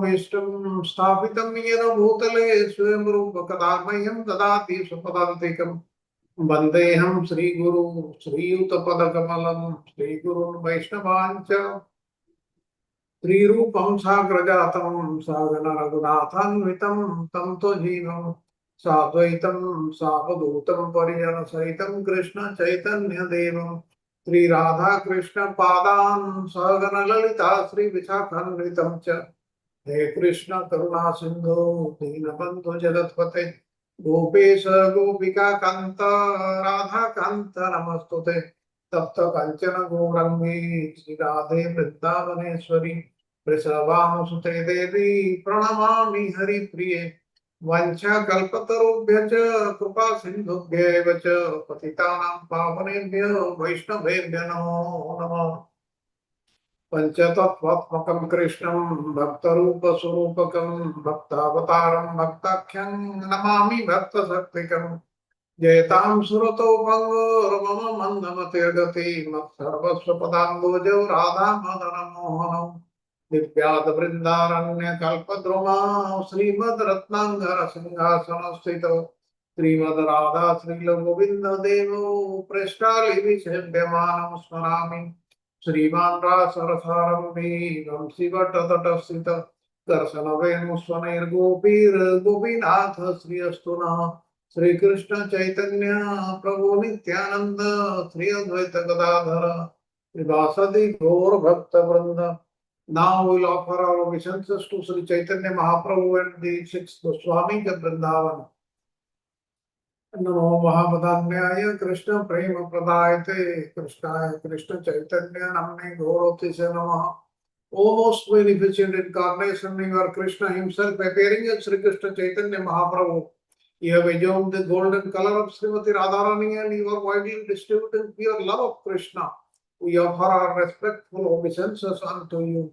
यथोभीष्टं स्थापितं येन भूतले स्वयं रूप कदा मह्यं ददाति स्वपदान्तिकम् वन्देऽहं श्रीगुरु श्रीयुतपदकमलं श्रीगुरुन् वैष्णवाञ्च श्रीरूपं साग्रजातं सागन रघुनाथान्वितं तं त्वजीवं साद्वैतं सावधूतं परिजनसहितं कृष्ण चैतन्यदेवं श्रीराधा कृष्ण पादान् सहगन ललिता श्रीविशाखान्वितं च हे कृष्ण करुणा सिंधु दीनबंधु जगतपते गोपेश गोपिका कांत राधा कांत नमस्तुते तप्त कंचन गौरंगी श्री राधे वृंदावनेश्वरी वृषभानुसुते देवी प्रणमामि हरिप्रिये वंशा कल्पतरुभ्यश्च कृपा सिन्धुभ्यैव च पतितानां पावनेभ्यो वैष्णवेभ्यो नमो नमः पंचतत्वात्मकं कृष्णं भक्तरूपस्वरूपकं भक्तावतारं भक्ताख्यं नमामि भक्तशक्तिकं जयतां सुरतो भङ्गोर्मम मन्दमतिर्गति मत्सर्वस्वपदाम्बोजो राधामदनमोहनौ दिव्यादवृन्दारण्यकल्पद्रुमा श्रीमद्रत्नाङ्गरसिंहासनस्थितौ श्रीमद्राधा श्रीलगोविन्ददेवो पृष्ठालिविसेव्यमानं स्मरामि श्रीमान सरसारंभी वंशीवटतटस्थित दर्शन वेणुस्वनैर्गोपीर् गोपीनाथ श्रीअस्तु नः श्रीकृष्ण चैतन्य प्रभु नित्यानंद श्री अद्वैत गदाधर श्रीवासदि गौर भक्त वृंद. Now we'll offer our obeisances to Sri Chaitanya Mahaprabhu and the six Goswamis of Vrindavan. नमो महापदान्याय कृष्ण प्रेम प्रदायते कृष्णाय कृष्ण चैतन्य नामने गौरवते से नमः. O most beneficent incarnation, you are Krishna himself appearing as Sri Krishna Chaitanya Mahaprabhu. You have assumed the golden color of Srimati Radharani and you are widely distributing pure love of Krishna. We offer our respectful obeisances unto you.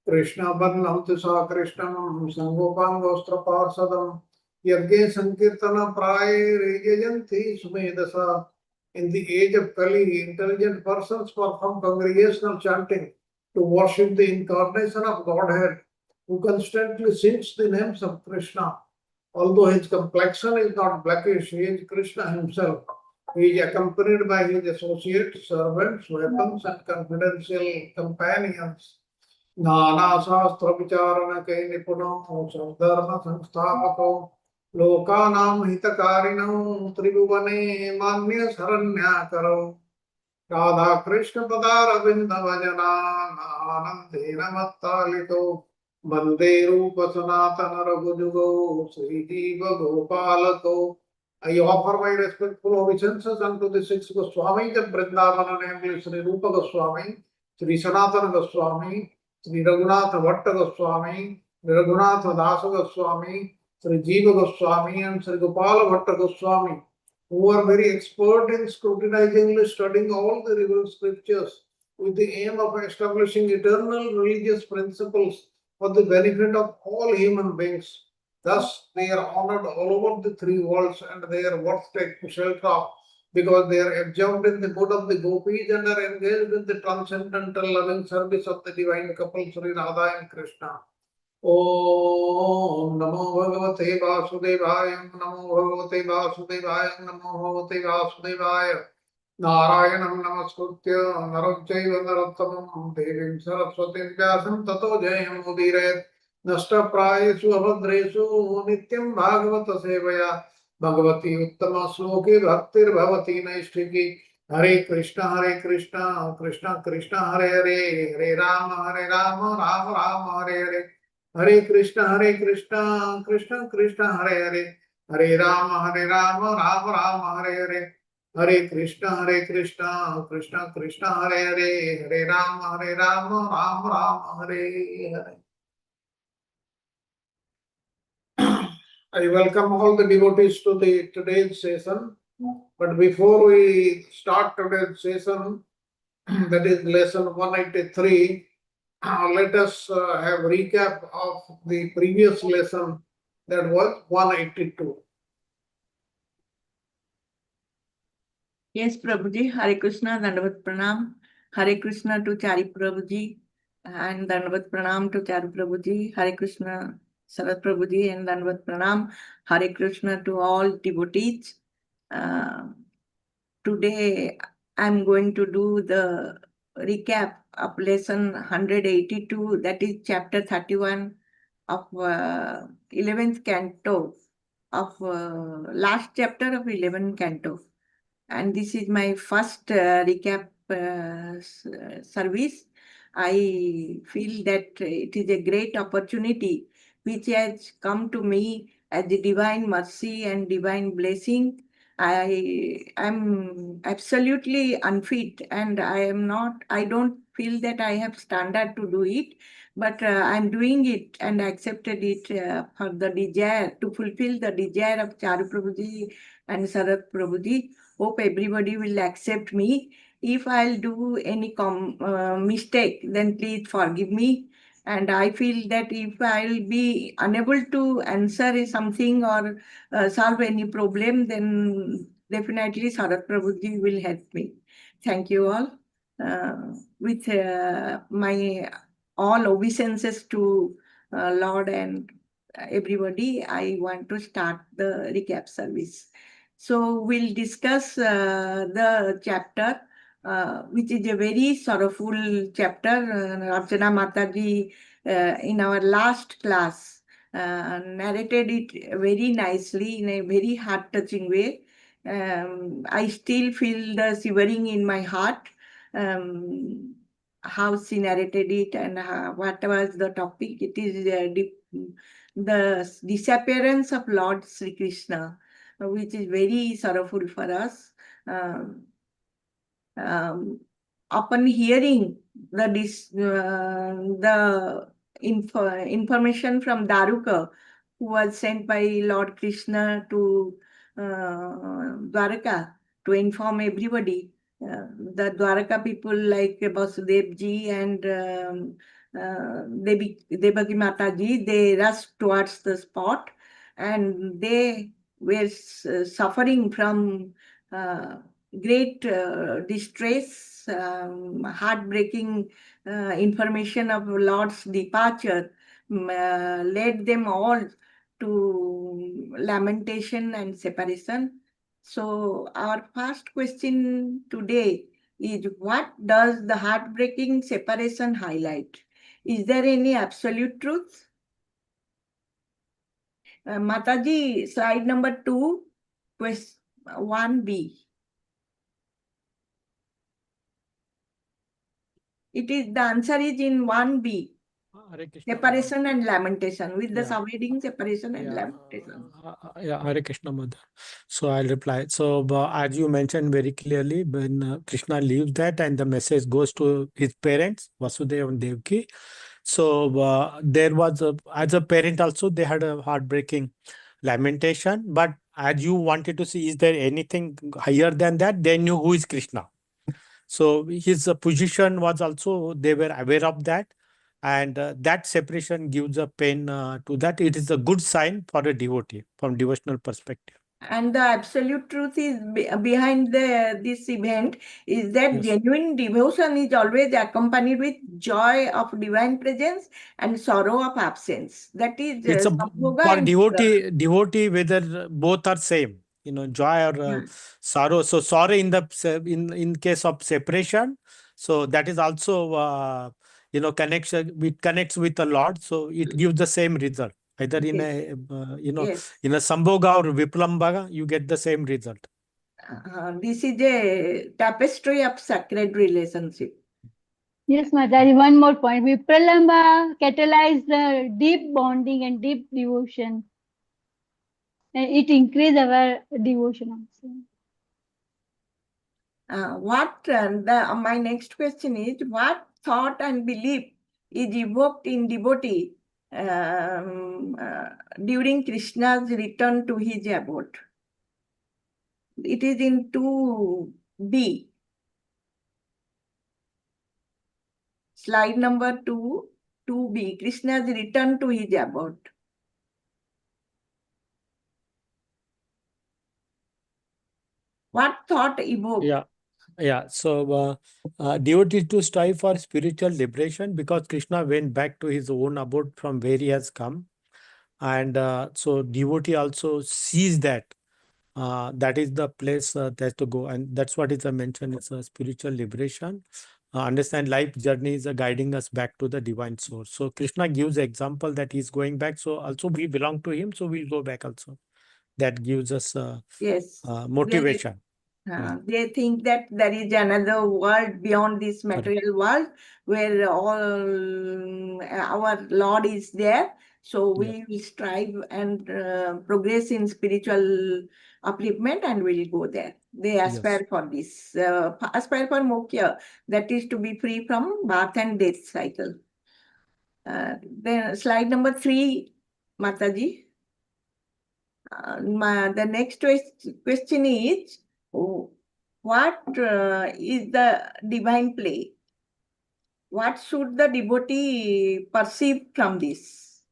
Krishna Barnam Tisa Krishnam Sangopangostra Parsadam Yagye Sankirtana Praye Rejayanti Sumedasa. In the age of Kali, intelligent persons perform congregational chanting to worship the incarnation of Godhead, who constantly sings the names of Krishna. Although his complexion is not blackish, he is Krishna himself. He is accompanied by his associates, servants, weapons, and confidential companions. नाना शास्त्र विचारण के निपुणों सद्धर्म संस्थापकों लोकानां हितकारिणों त्रिभुवने मान्य शरण्याकरो राधा कृष्ण पदारविंद भजनानंदेन मत्तालितो वंदे रूप सनातन रघुजुगो श्रीजीव गोपालको. I offer my respectful obeisances unto the six Goswamis of Vrindavan, namely Sri Rupa Goswami, Sri Sanatana Goswami, Sri Raghunatha Bhatta Goswami, Sri Raghunatha Dasa Goswami, Sri Jiva Goswami, and Sri Gopala Bhatta Goswami, who are very expert in scrutinizingly studying all the revealed scriptures with the aim of establishing eternal religious principles for the benefit of all human beings. Thus, they are honored all over the three worlds and their worth take shelter because they are absorbed in the good of the gopis and are engaged in the transcendental loving service of the divine couple Sri Radha and Krishna. Om Namo Bhagavate Vasudevaya Namo Bhagavate Vasudevaya Namo Bhagavate Vasudevaya Narayanam Namaskritya Naram Chaiva Narottamam Devim Saraswatim Vyasam Tato Jayam Udiret Nashta Prayesu Abhadresu Nityam Bhagavata Sevaya Bhagavati Uttama Sloke Bhaktir Bhavati Naishtiki. Hare Krishna Krishna Krishna Hare Hare Hare Rama Rama Rama Hare Hare. Hare Krishna Krishna Krishna Hare Hare Hare Rama Rama Rama Hare Hare. Hare Krishna Krishna Krishna Hare Hare Hare Rama Rama Rama Hare Hare. I welcome all the devotees to today's session. But before we start today's session, that is lesson 183, let us have a recap of the previous lesson, that was 182. Yes, Prabhuji. Hare Krishna, Dandavat Pranam. Hare Krishna to Chari Prabhuji. And Dandavat Pranam to Charu Prabhuji, Hare Krishna, Sarat Prabhuji, and Dandavat Pranam, Hare Krishna to all devotees. Today, I'm going to do the recap of lesson 182, that is chapter 31 of 11th canto of last chapter of 11th canto. And this is my first recap service. I feel that it is a great opportunity which has come to me as the divine mercy and divine blessing. I am absolutely unfit, and I don't feel that I have standard to do it, but I'm doing it and accepted it for the desire, to fulfill the desire of Charu Prabhuji and Sarat Prabhuji. Hope everybody will accept me. If I'll do any mistake, then please forgive me. And I feel that if I'll be unable to answer something or solve any problem, then definitely Sarat Prabhuji will help me. Thank you all. With my all obeisances to Lord and everybody, I want to start the recap service. So we'll discuss the chapter, which is a very sorrowful chapter. Archana Mataji in our last class narrated it very nicely in a very heart-touching way. I still feel the shivering in my heart. How she narrated it and what was the topic. It is the disappearance of Lord Sri Krishna, which is very sorrowful for us. Upon hearing the information from Daruka, who was sent by Lord Krishna to Dwaraka to inform everybody, the Dwaraka people like Vasudev ji and Devaki Mataji, they rushed towards the spot, and they were suffering from great distress, heartbreaking information of Lord's departure led them all to lamentation and separation. So our first question today is, what does the heartbreaking separation highlight? Is there any absolute truth? Mataji, slide number 2, question 1B. The answer is in 1B. Separation and lamentation, with the subheading separation and lamentation. Hare Krishna Mother. So I'll reply. So as you mentioned very clearly, when Krishna leaves that and the message goes to his parents, Vasudeva and Devaki. So there was, as a parent also, they had a heartbreaking lamentation. But as you wanted to see, is there anything higher than that? They knew who is Krishna. So his position was also, they were aware of that. And that separation gives a pain to that. It is a good sign for a devotee from devotional perspective. And the absolute truth is behind this event is that genuine devotion is always accompanied with joy of divine presence and sorrow of absence. That is It's a Sambhoga for and devotee, whether both are same, joy or sorrow. So sorrow in case of separation. So that is also connection. It connects with the Lord. So it gives the same result. Either in a in a Sambhoga or Viplambaga, you get the same result. This is a tapestry of sacred relationship. Yes, Mataji, one more point. Vipralamba catalyzed the deep bonding and deep devotion. And it increased our devotion also. My next question is, what thought and belief is evoked in devotee during Krishna's return to his abode? It is in 2B. Slide number 2, 2B, Krishna's return to his abode. What thought evoked? Yeah. Yeah, so devotee to strive for spiritual liberation because Krishna went back to his own abode from where he has come, and so devotee also sees that that is the place that's to go, and that's what is mentioned. It's a spiritual liberation. Understand life journey is guiding us back to the divine source. So Krishna gives example that he's going back. So also we belong to him, so we'll go back also. That gives us Yes. motivation. They think that there is another world beyond this Correct. material world where all our Lord is there. So we will strive and progress in spiritual upliftment and we'll go there. They aspire for this, aspire for moksha, that is to be free from birth and death cycle. Then slide number 3, Mataji. The next question is, what is the divine play? What should the devotee perceive from this?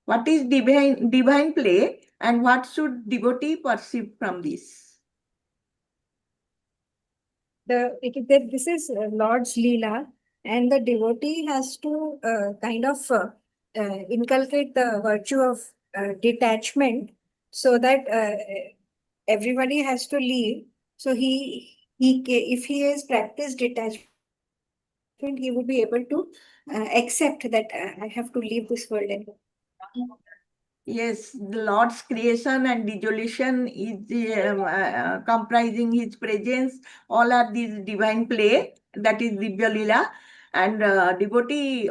What is divine play and what should devotee perceive from this? This is Lord's Leela, and the devotee has to inculcate the virtue of detachment so that everybody has to leave. So if he has practiced detachment, he would be able to accept that I have to leave this world and Yes, the Lord's creation and dissolution is comprising his presence. All are these divine play, that is Divya Lila. And devotee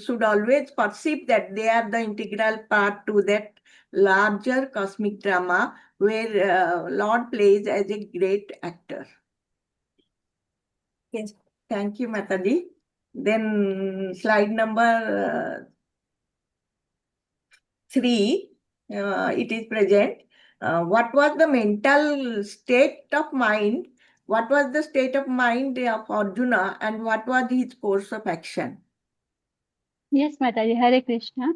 should always perceive that they are the integral part to that larger cosmic drama where Lord plays as a great actor. yes. Thank you, Mataji. Then slide number 3, it is present. What was the mental state of mind? What was the state of mind of Arjuna and what was his course of action? Yes माता जी, हरे कृष्णा।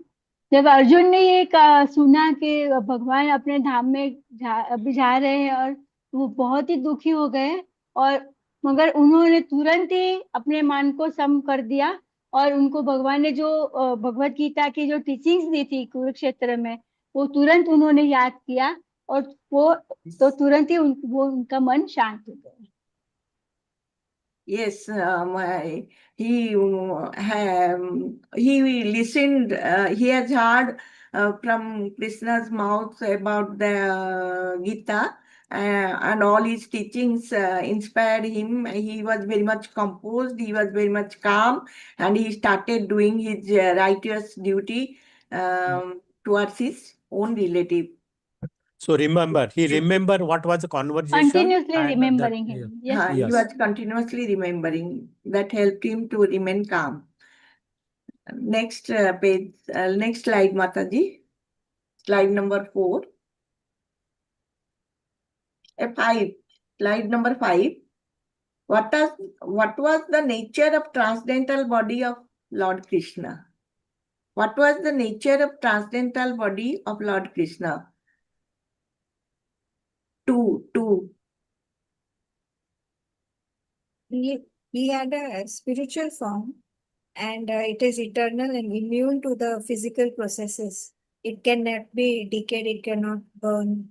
जब अर्जुन ने ये सुना कि भगवान अपने धाम में अभी जा रहे हैं और वो बहुत ही दुखी हो गए, और मगर उन्होंने तुरंत ही अपने मन को सम कर दिया और उनको भगवान ने जो भगवत गीता की जो टीचिंग्स दी थी कुरुक्षेत्र में, वो तुरंत उन्होंने याद किया और वो तो तुरंत ही उनका मन शांत हो गया। Yes, he listened. He has heard from Krishna's mouth about the Gita, and all his teachings inspired him. He was very much composed. He was very much calm, and he started doing his righteous duty towards his own relative. So remember, he remember what was the conversation. Continuously and remembering that- him. Yes, He Yes. was continuously remembering. That helped him to remain calm. Next page, next slide, Mataji. Slide number 4. 5. Slide number 5. What was the nature of transcendental body of Lord Krishna? What was the nature of transcendental body of Lord Krishna? 2. He had a spiritual form, and it is eternal and immune to the physical processes. It cannot be decayed, it cannot burn.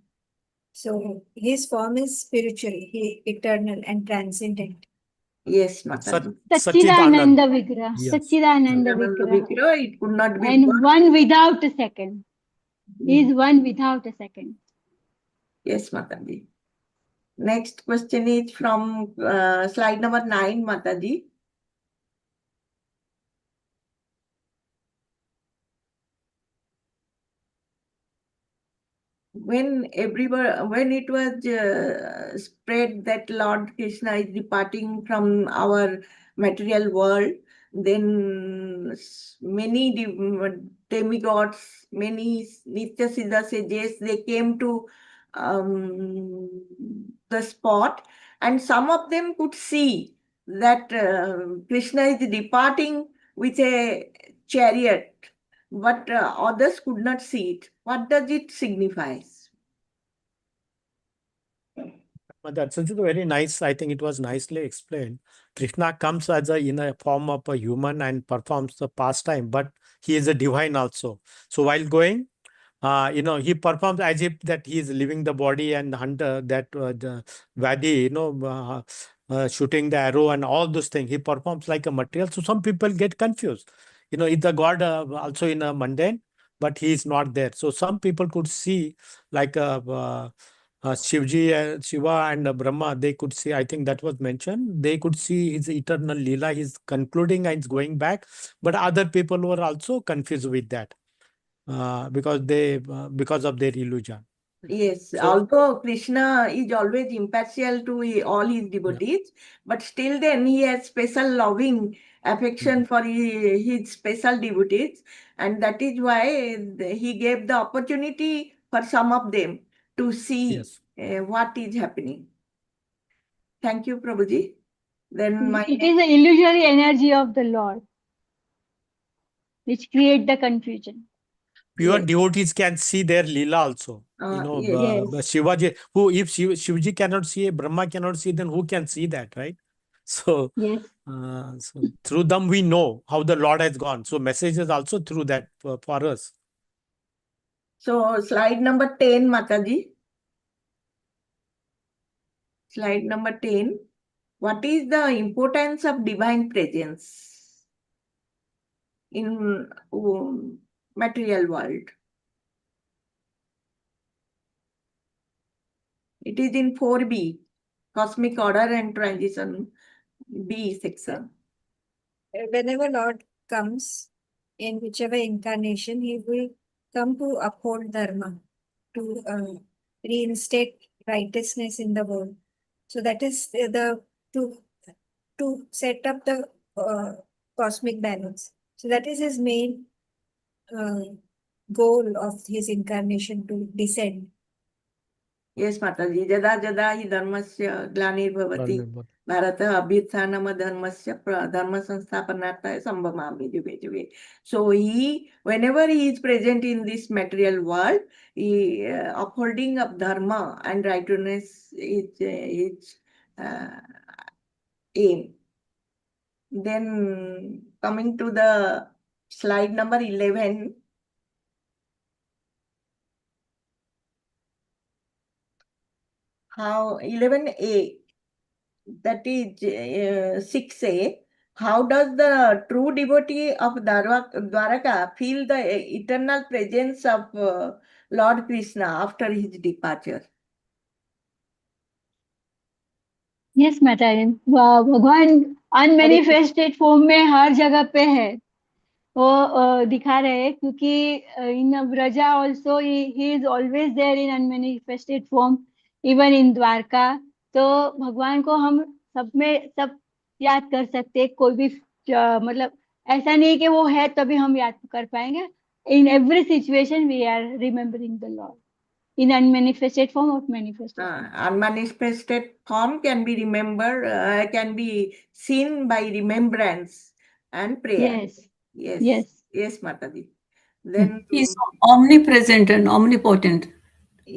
So his form is spiritual, eternal and transcendent. Yes, Mataji. Satchidananda Vigraha. Yes. Satchidananda Ananda Vigraha. Vigraha, it could not be And born. one without a second. He is one without a second. Yes, Mataji. Next question is from slide number 9, Mataji. When it was spread that Lord Krishna is departing from our material world, then many demigods, many Nitya Siddha sages, they came to the spot, and some of them could see that Krishna is departing with a chariot, but others could not see it. What does it signify? That's very nice. I think it was nicely explained. Krishna comes as in a form of a human and performs the pastime, but he is a divine also. So while going, he performs as if that he is leaving the body and hunter that the Vadi, shooting the arrow and all those things. He performs like a material. So some people get confused. Is the God also in a mundane, but he is not there. So some people could see like Shivji, Shiva and Brahma, they could see, I think that was mentioned, they could see his eternal Leela, he's concluding and he's going back. But other people were also confused with that because of their illusion. Yes, So, although Krishna is always impartial to all his devotees, but still then he has special loving affection for his special devotees, and that is why he gave the opportunity for some of them to see yes. what is happening. Thank you, Prabhuji. Then my It is the illusory energy of the Lord which create the confusion. Pure yes, devotees can see their Leela also. yes. Yes. Shivaji, if Shivji cannot see, Brahma cannot see, then who can see that, right? So, Yes. so through them we know how the Lord has gone. So message is also through that for us. So slide number 10, Mataji. Slide number 10. What is the importance of divine presence in material world? It is in 4B, Cosmic Order and Transition, B section. Whenever Lord comes in whichever incarnation, he will come to uphold dharma, to reinstate righteousness in the world. So that is to set up the cosmic balance. So that is his main goal of his incarnation, to descend. Yes, Mataji. Jada jada hi dharmasya glanirvavati bharatah abhyuthanam dharmasya dharma sansthapanarthaya sambhamami juge juge. So whenever he is present in this material world, he upholding of dharma and righteousness is aim. Then coming to the slide number 11. How 11A, that is 6A. How does the true devotee of Dwaraka feel the eternal presence of Lord Krishna after his departure? Yes माताजी, भगवान unmanifested form में हर जगह पे है, वो दिखा रहे हैं, क्योंकि in Vraja also he is always there in unmanifested form, even in Dwarka. तो भगवान को हम सब याद कर सकते हैं, कोई भी मतलब ऐसा नहीं कि वो है तभी हम याद कर पाएंगे. In every situation we are remembering the lord in unmanifested form or manifested form. Unmanifested form can be remembered, can be seen by remembrance and prayer. Yes. Yes. Yes. Yes, Mataji. Then He's omnipresent and omnipotent.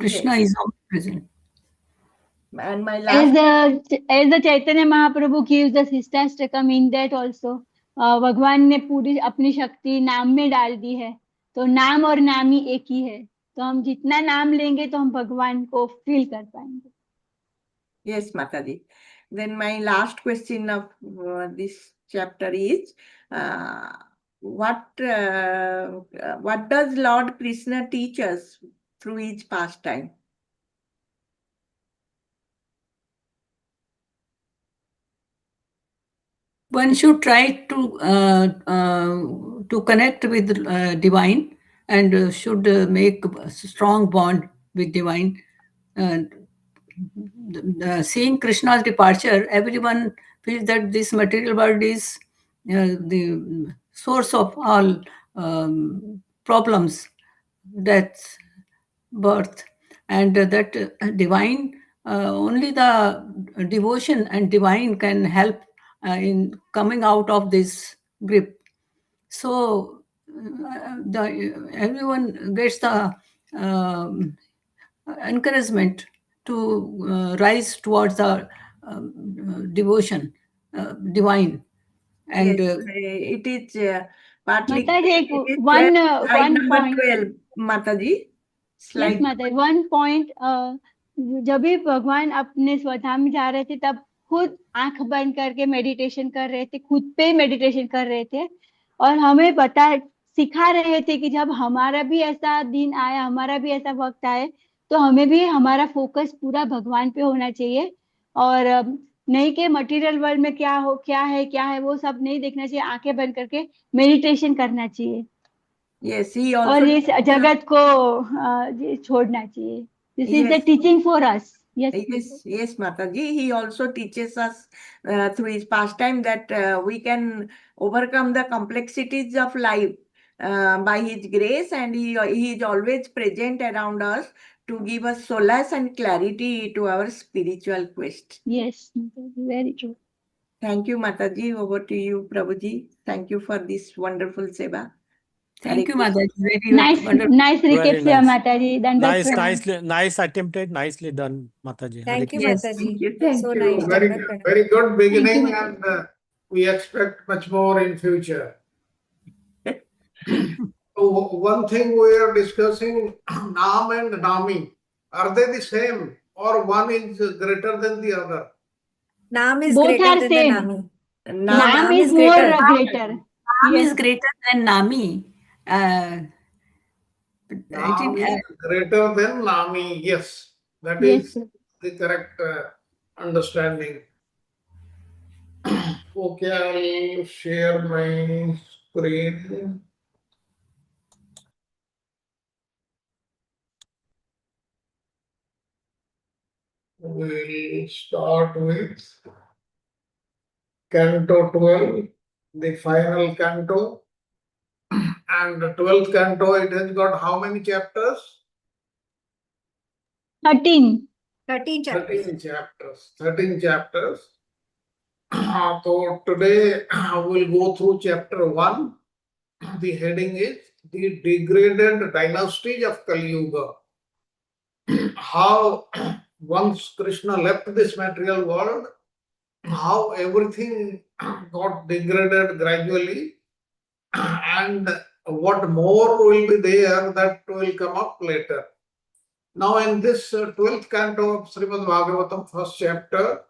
Krishna yes. is omnipresent. And my last As the Chaitanya Mahaprabhu gives the Sistastakam, in that also भगवान ने पूरी अपनी शक्ति नाम में डाल दी है, तो नाम और नाम ही एक ही है, तो हम जितना नाम लेंगे तो हम भगवान को फील कर पाएंगे. Yes, Mataji. Then my last question of this chapter is, what does Lord Krishna teach us through his pastime? One should try to connect with divine, and should make a strong bond with divine. Seeing Krishna's departure, everyone feels that this material world is the source of all problems, death, birth, and that divine, only the devotion and divine can help in coming out of this grip. So everyone gets the encouragement to rise towards the devotion, divine. And Yes, it is partly. Mataji, It is 12, one slide one number point. 12, Mataji. Yes Slide. माता, one point, जब भी भगवान अपने स्वधाम में जा रहे थे तब खुद आंख बंद करके मेडिटेशन कर रहे थे, खुद पे मेडिटेशन कर रहे थे, और हमें सिखा रहे थे कि जब हमारा भी ऐसा दिन आए, हमारा भी ऐसा वक्त आए, तो हमें भी हमारा फोकस पूरा भगवान पे होना चाहिए, और नहीं के मटेरियल वर्ल्ड में क्या है वो सब नहीं देखना चाहिए, आंखें बंद करके मेडिटेशन करना चाहिए, Yes, he और also. इस जगत को छोड़ना चाहिए. This is the Yes. Teaching for us. Yes, Mataji. He also teaches us through his pastime that we can overcome the complexities of life by his grace, and he is always present around us to give us solace and clarity to our spiritual quest. Yes, very true. Thank you, Mataji. Over to you, Prabhuji. Thank you for this wonderful seva. thank you, Hare Mother. Very Nice wonderful. recap, Very nice. Mataji. Nice attempted, nicely done, Mataji. Hare Thank you, Yes, Mataji. thank you, thank So you. nice. Very, Dandavat very good beginning, Mataji. and we expect much more in future. So one thing we are discussing, Nam and Nami, are they the same or one is greater than the other? Nam is Both greater are than same. the Nami. Nam, Nam is more greater. Nam Yes. is greater than Nami. I Nam think, is greater than Nami, yes. That Yes, is sir. the correct understanding. Okay, I'll share my screen. We'll start with Canto 12, the final canto. And the 12th canto, it has got how many chapters? 13. 13 chapters. 13 chapters. 13 chapters. So today we'll go through chapter 1. The heading is The Degraded Dynasty of Kali Yuga. How once Krishna left this material world, how everything got degraded gradually, and what more will be there that will come up later. Now, in this 12th canto of Srimad Bhagavatam, first chapter,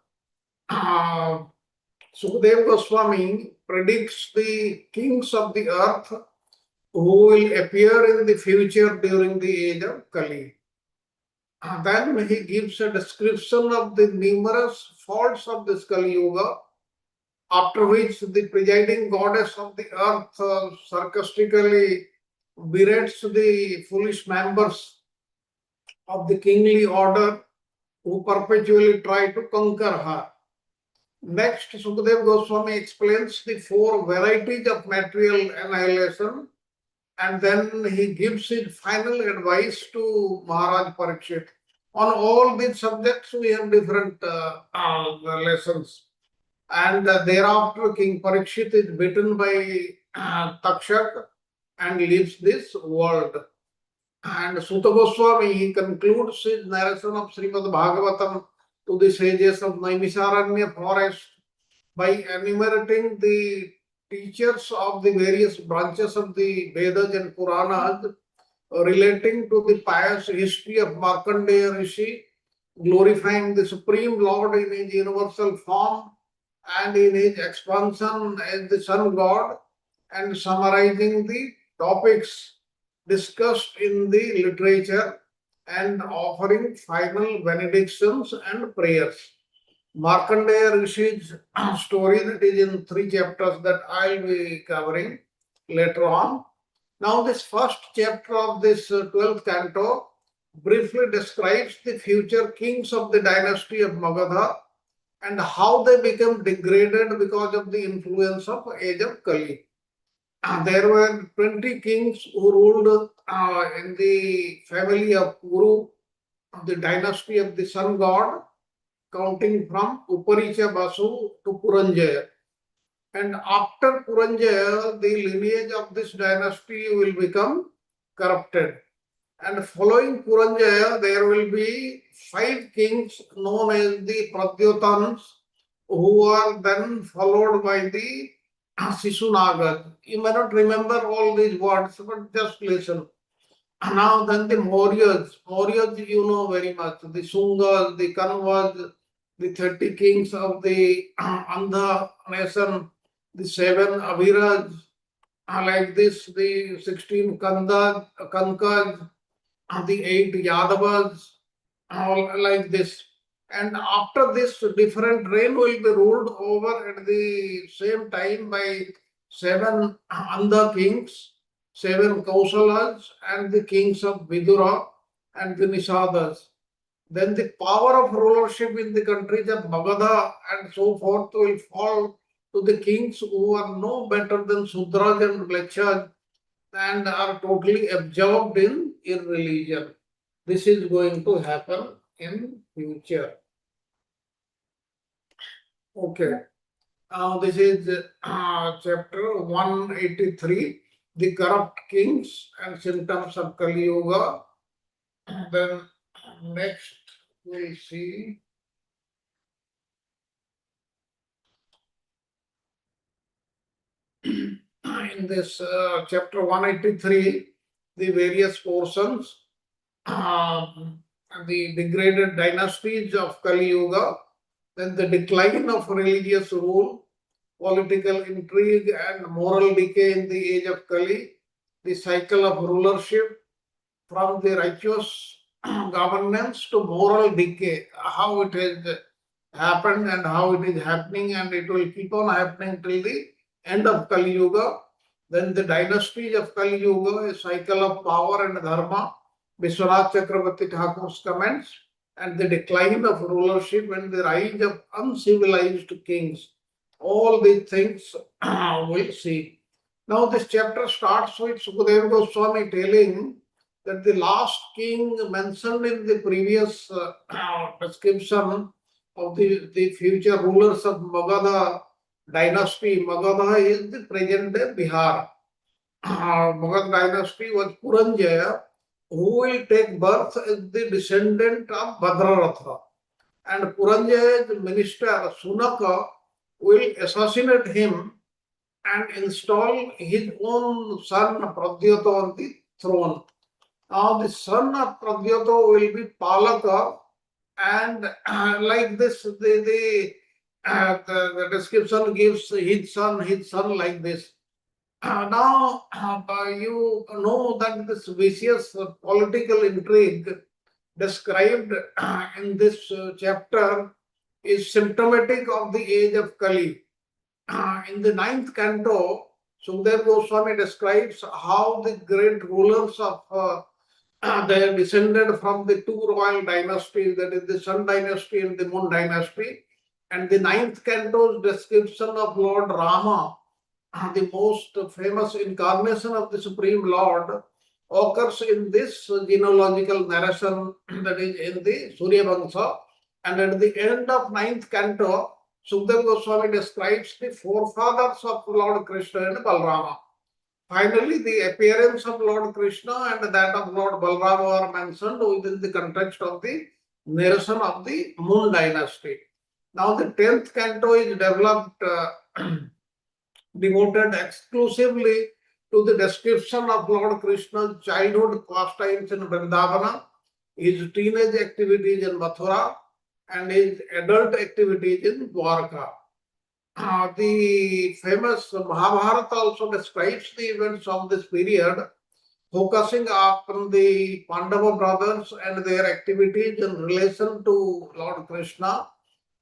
Sukadeva Goswami predicts the kings of the earth who will appear in the future during the age of Kali. Then he gives a description of the numerous faults of this Kali Yuga, after which the presiding goddess of the earth sarcastically berates the foolish members of the kingly order who perpetually try to conquer her. Next, Sukadeva Goswami explains the 4 varieties of material annihilation, and then he gives his final advice to Maharaj Parikshit. On all these subjects, we have different lessons. And thereafter, King Parikshit is bitten by Takshak and leaves this world. And Sutta Goswami, he concludes his narration of Srimad Bhagavatam to the sages of Naimisaranya forest by enumerating the teachers of the various branches of the Vedas and Puranas relating to the pious history of Markandeya Rishi, glorifying the Supreme Lord in his universal form and in his expansion as the Sun God, and summarizing the topics discussed in the literature and offering final benedictions and prayers. Markandeya Rishi's story, that is in 3 chapters, that I'll be covering later on. Now, this first chapter of this 12th canto briefly describes the future kings of the dynasty of Magadha and how they became degraded because of the influence of age of Kali. There were 20 kings who ruled in the family of Kuru, the dynasty of the sun god, counting from Uparicha Basu to Puranjaya. And after Puranjaya, the lineage of this dynasty will become corrupted. And following Puranjaya, there will be 5 kings known as the Pradyotans, who are then followed by the Sisunagas. You may not remember all these words, but just listen. Now then the Mauryas you know very much, the Sungas, the Kanvas, the 30 kings of the Andhra nation, the 7 Aviras, like this, the 16 Kankas, the 8 Yadavas, all like this. And after this, different reign will be ruled over at the same time by 7 Andha kings, 7 Kausalas, and the kings of Vidura and the Nisadas. Then the power of rulership in the countries of Magadha and so forth will fall to the kings who are no better than Sudras and Mlecchas and are totally absorbed in irreligion. This is going to happen in future. Okay. Now this is chapter 183, the corrupt kings and symptoms of Kali Yuga. Then next we'll see in this chapter 183, the various portions, the degraded dynasties of Kali Yuga, then the decline of religious rule, political intrigue and moral decay in the age of Kali, the cycle of rulership from the righteous governance to moral decay, how it has happened and how it is happening, and it will keep on happening till the end of Kali Yuga. Then the dynasties of Kali Yuga, a cycle of power and dharma, Vishwanath Chakravarti Thakur's comments, and the decline of rulership and the rise of uncivilized kings. All these things we'll see. Now this chapter starts with Sukadeva Goswami telling that the last king mentioned in the previous description of the future rulers of Magadha dynasty. Magadha is the present day Bihar. Magadha dynasty was Puranjaya, who will take birth as the descendant of Bhadraratha. And Puranjaya's minister Sunaka will assassinate him and install his own son Pradyota on the throne. Now the son of Pradyota will be Palaka, and like this, the description gives his son like this. Now you know that this vicious political intrigue described in this chapter is symptomatic of the age of Kali. In the 9th canto, Sukadeva Goswami describes how the great rulers of they are descended from the 2 royal dynasties, that is the Sun dynasty and the Moon dynasty. And the 9th canto's description of Lord Rama, the most famous incarnation of the Supreme Lord, occurs in this genealogical narration, that is in the Surya Vangsha. And at the end of 9th canto, Sukadeva Goswami describes the forefathers of Lord Krishna and Balrama. Finally, the appearance of Lord Krishna and that of Lord Balrama are mentioned within the context of the narration of the Moon dynasty. Now, the 10th canto is developed, devoted exclusively to the description of Lord Krishna's childhood pastimes in Vrindavana, his teenage activities in Mathura, and his adult activities in Dwarka. The famous Mahabharata also describes the events of this period, focusing upon the Pandava brothers and their activities in relation to Lord Krishna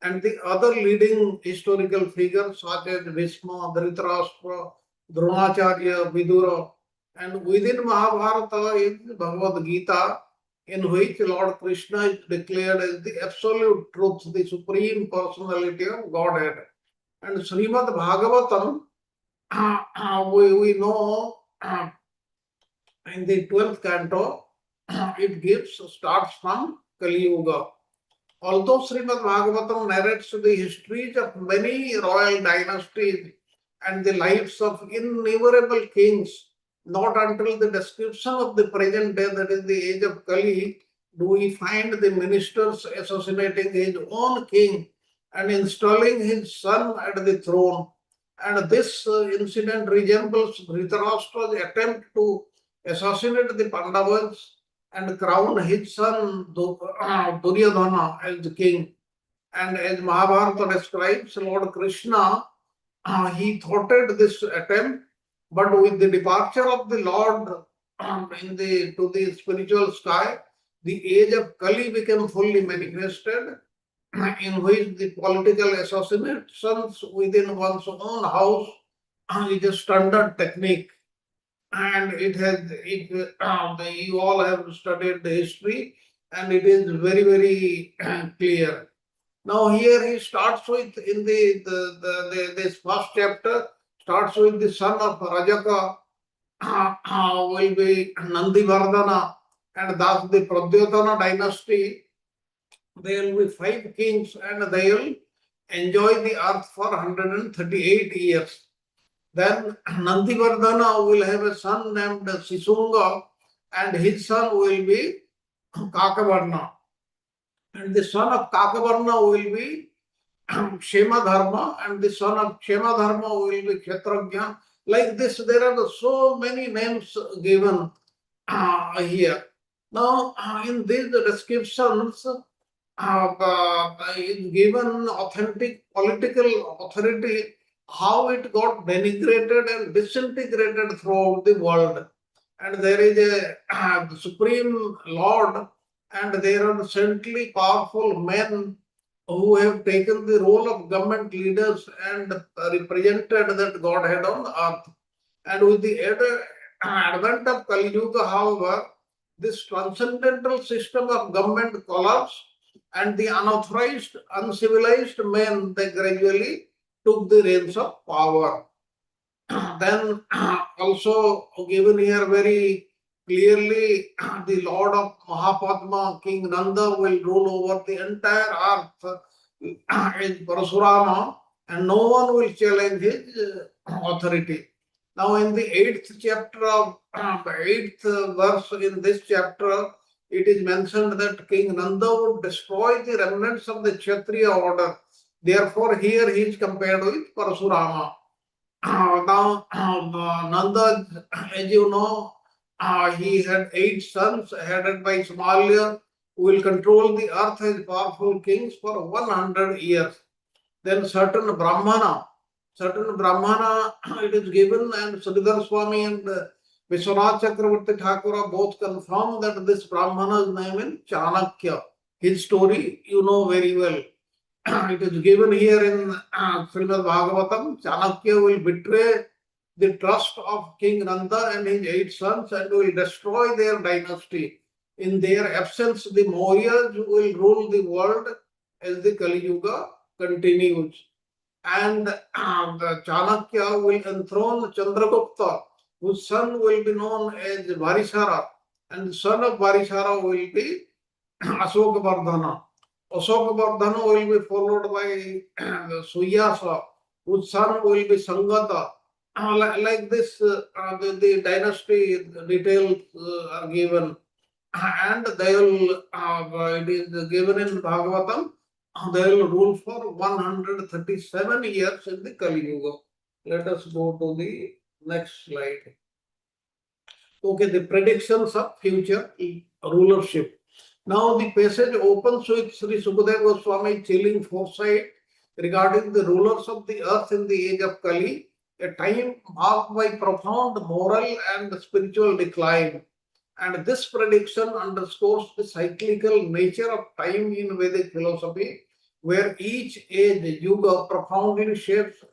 and the other leading historical figures such as Bhishma, Dhritarashtra, Dronacharya, Vidura. And within Mahabharata is Bhagavad Gita, in which Lord Krishna is declared as the absolute truth, the supreme personality of Godhead. And Srimad Bhagavatam, we know in the 12th canto, it starts from Kali Yuga. Although Srimad Bhagavatam narrates the histories of many royal dynasties and the lives of innumerable kings, Not until the description of the present day, that is the age of Kali, do we find the ministers assassinating his own king and installing his son at the throne. And this incident resembles Dhritarashtra's attempt to assassinate the Pandavas and crown his son Duryodhana as the king. And as Mahabharata describes, Lord Krishna, he thwarted this attempt, but with the departure of the Lord to the spiritual sky, the age of Kali became fully manifested, in which the political assassinations within one's own house is a standard technique. And you all have studied the history, and it is very, very clear. Now here he starts with, in this first chapter, starts with the son of Rajaka, will be Nandivardhana, and thus the Pradyotana dynasty. There will be 5 kings, and they will enjoy the earth for 138 years. Then Nandivardhana will have a son named Sisunga, and his son will be Kakavarna. And the son of Kakavarna will be Shema Dharma, and the son of Shema Dharma will be Kshatrajna. Like this, there are so many names given here. Now, in these descriptions, is given authentic political authority, how it got denigrated and disintegrated throughout the world. And there is a Supreme Lord, and there are saintly powerful men who have taken the role of government leaders and represented that Godhead on earth. And with the advent of Kali Yuga, however, this transcendental system of government collapsed, and the unauthorized, uncivilized men, they gradually took the reins of power. Then also given here very clearly, the Lord of Mahapadma, King Nanda, will rule over the entire earth as Parasurama, and no one will challenge his authority. Now, in the 8th chapter of 8th verse in this chapter, it is mentioned that King Nanda would destroy the remnants of the Kshatriya order. Therefore, here he is compared with Parasurama. Now, Nanda, as you know, he had 8 sons headed by Somalia, who will control the earth as powerful kings for 100 years. Then certain Brahmana, it is given, and Sridhar Swami and Vishwanath Chakravarti Thakura both confirm that this Brahmana's name is Chanakya. His story you know very well. It is given here in Srimad Bhagavatam. Chanakya will betray the trust of King Nanda and his 8 sons and will destroy their dynasty. In their absence, the Mauryas will rule the world as the Kali Yuga continues. And the Chanakya will enthrone Chandragupta, whose son will be known as Varishara, and the son of Varishara will be Asokavardhana. Asokavardhana will be followed by Suyasa, whose son will be Sangata. Like this, the dynasty details are given, and they will, it is given in Bhagavatam, they will rule for 137 years in the Kali Yuga. Let us go to the next slide. Okay, the predictions of future rulership. Now the passage opens with Sri Sukadeva Goswami chilling foresight regarding the rulers of the earth in the age of Kali, a time marked by profound moral and spiritual decline. And this prediction underscores the cyclical nature of time in Vedic philosophy, where each age, yuga, profoundly shapes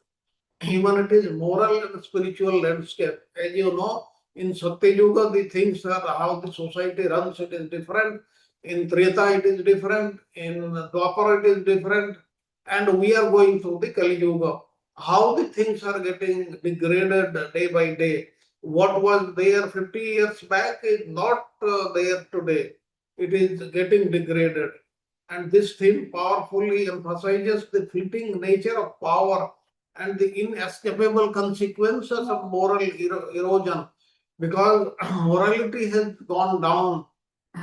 humanity's moral and spiritual landscape. As you know, in Satya Yuga, the things are how the society runs, it is different. In Treta, it is different. In Dwapara, it is different. And we are going through the Kali Yuga. How the things are getting degraded day by day. What was there 50 years back is not there today. It is getting degraded. And this theme powerfully emphasizes the fleeting nature of power and the inescapable consequences of moral erosion. because morality has gone down.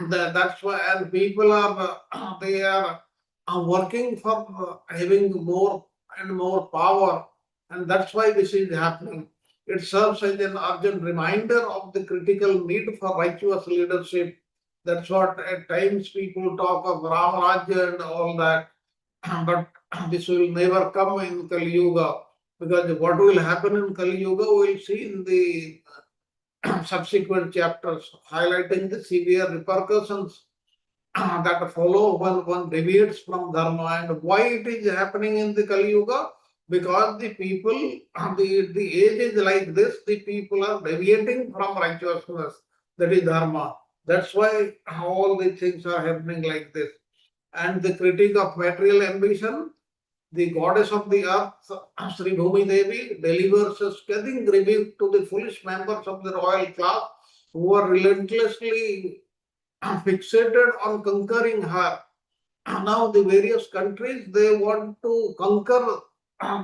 That's why, and people are they are working for having more and more power, and that's why this is happening. It serves as an urgent reminder of the critical need for righteous leadership. That's what at times people talk of Ram Rajya and all that, but this will never come in Kali Yuga, because what will happen in Kali Yuga we'll see in the subsequent chapters, highlighting the severe repercussions that follow when one deviates from dharma. And why it is happening in the Kali Yuga? Because the people, the age is like this, the people are deviating from righteousness, that is dharma. That's why all the things are happening like this. And the critique of material ambition, the goddess of the earth, Sri Bhumi Devi, delivers a scathing rebuke to the foolish members of the royal class who are relentlessly fixated on conquering her. Now the various countries, they want to conquer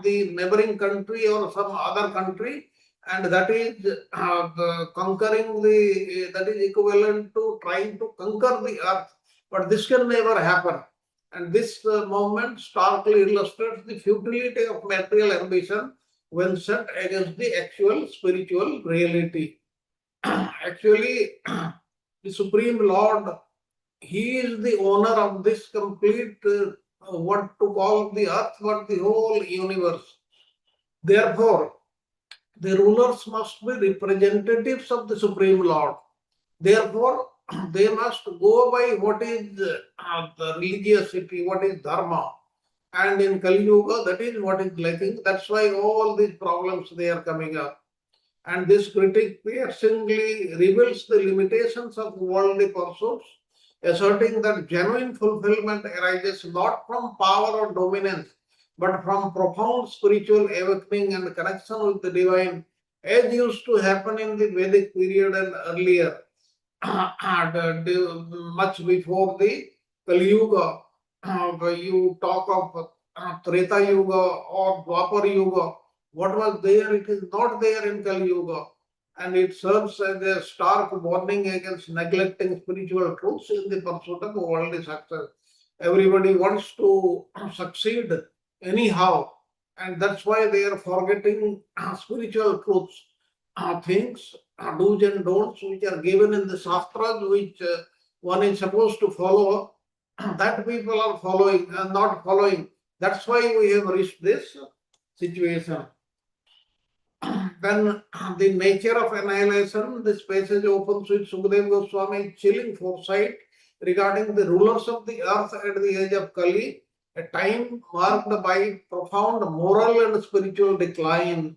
the neighboring country or some other country, and that is conquering that is equivalent to trying to conquer the earth. But this can never happen. And this movement starkly illustrates the futility of material ambition when set against the actual spiritual reality. Actually, the Supreme Lord, he is the owner of this complete, what to call the earth, but the whole universe. Therefore, the rulers must be representatives of the Supreme Lord. Therefore, they must go by what is the religiosity, what is dharma. And in Kali Yuga, that is what is lacking. That's why all these problems they are coming up. And this critique piercingly reveals the limitations of worldly pursuits, asserting that genuine fulfillment arises not from power or dominance, but from profound spiritual awakening and connection with the divine, as used to happen in the Vedic period and earlier, much before the Kali Yuga. Where you talk of Treta Yuga or Dwapar Yuga, what was there, it is not there in Kali Yuga. And it serves as a stark warning against neglecting spiritual truths in the pursuit of worldly success. Everybody wants to succeed anyhow, and that's why they are forgetting spiritual truths, things, do's and don'ts, which are given in the Shastras, which one is supposed to follow, that people are following and not following. That's why we have reached this situation. Then the nature of annihilation, this passage opens with Sukadeva Goswami's chilling foresight regarding the rulers of the earth at the age of Kali, a time marked by profound moral and spiritual decline.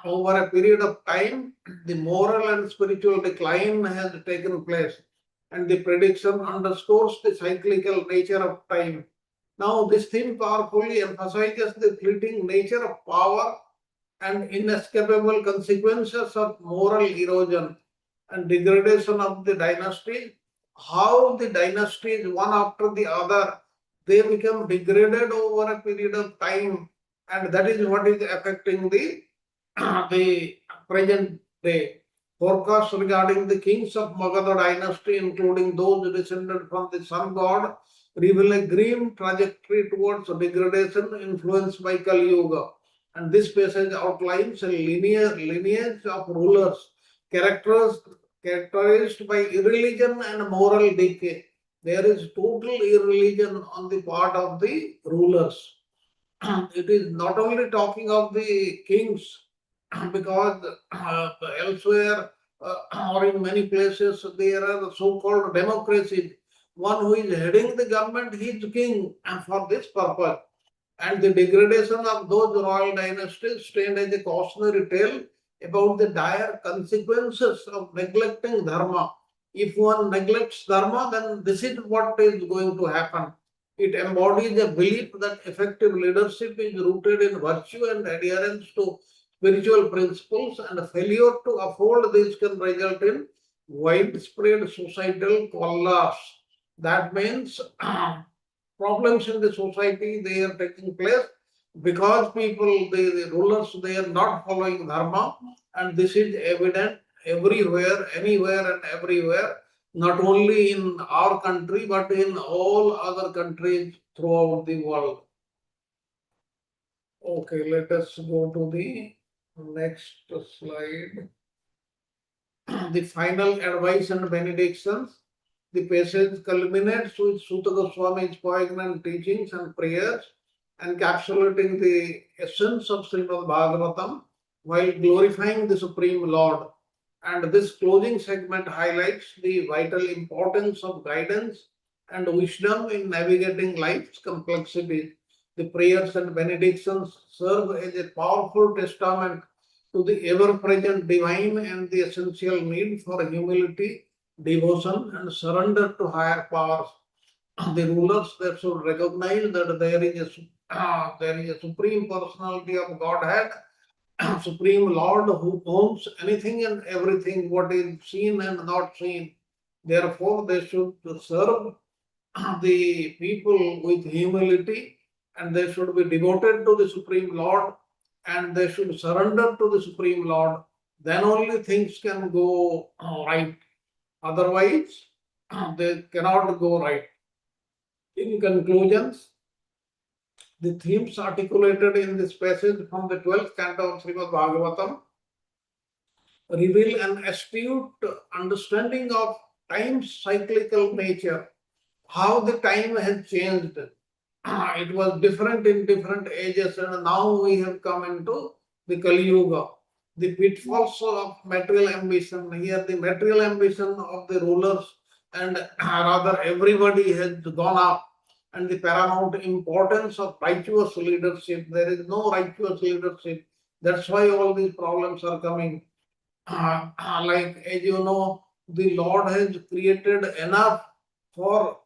Over a period of time, the moral and spiritual decline has taken place, and the prediction underscores the cyclical nature of time. Now, this theme powerfully emphasizes the fleeting nature of power and inescapable consequences of moral erosion and degradation of the dynasty. How the dynasties, one after the other, they become degraded over a period of time, and that is what is affecting the present day. Forecasts regarding the kings of Magadha dynasty, including those descended from the sun god, reveal a grim trajectory towards degradation influenced by Kali Yuga. And this passage outlines a lineage of rulers characterized by irreligion and moral decay. There is total irreligion on the part of the rulers. It is not only talking of the kings, because elsewhere or in many places there are so-called democracies. One who is heading the government, he is king for this purpose. And the degradation of those royal dynasties stand as a cautionary tale about the dire consequences of neglecting dharma. If one neglects dharma, then this is what is going to happen. It embodies a belief that effective leadership is rooted in virtue and adherence to spiritual principles, and a failure to uphold these can result in widespread societal collapse. That means problems in the society, they are taking place because people, the rulers, they are not following dharma, and this is evident everywhere, anywhere and everywhere, not only in our country, but in all other countries throughout the world. Okay, let us go to the next slide. The final advice and benedictions. The passage culminates with Sutta Goswami's poignant teachings and prayers, encapsulating the essence of Srimad Bhagavatam while glorifying the Supreme Lord. And this closing segment highlights the vital importance of guidance and wisdom in navigating life's complexities. The prayers and benedictions serve as a powerful testament to the ever-present divine and the essential need for humility, devotion, and surrender to higher powers. The rulers that should recognize that there is a supreme personality of Godhead, supreme Lord who owns anything and everything, what is seen and not seen. Therefore, they should serve the people with humility, and they should be devoted to the Supreme Lord, and they should surrender to the Supreme Lord. Then only things can go right. Otherwise, they cannot go right. In conclusions, the themes articulated in this passage from the 12th canto of Srimad Bhagavatam reveal an astute understanding of time's cyclical nature, how the time has changed. It was different in different ages, and now we have come into the Kali Yuga. The pitfalls of material ambition. Here, the material ambition of the rulers and rather everybody has gone up, and the paramount importance of righteous leadership. There is no righteous leadership. That's why all these problems are coming. Like, as you know, the Lord has created enough for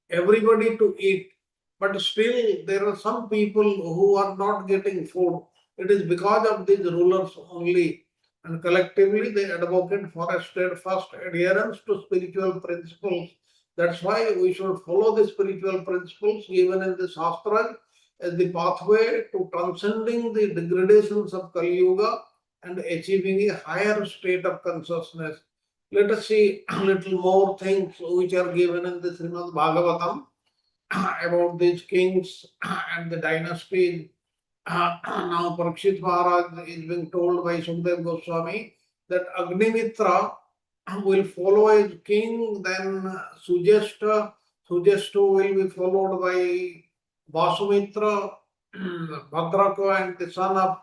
everybody to eat, but still there are some people who are not getting food. It is because of these rulers only, and collectively they advocate for a steadfast adherence to spiritual principles. That's why we should follow the spiritual principles given in the Shastras as the pathway to transcending the degradations of Kali Yuga and achieving a higher state of consciousness. Let us see a little more things which are given in the Srimad Bhagavatam about these kings and the dynasties. Now Parikshit Maharaj is being told by Sukadeva Goswami that Agnimitra will follow as king, then Sujeshta will be followed by Vasumitra, Bhadraka, and the son of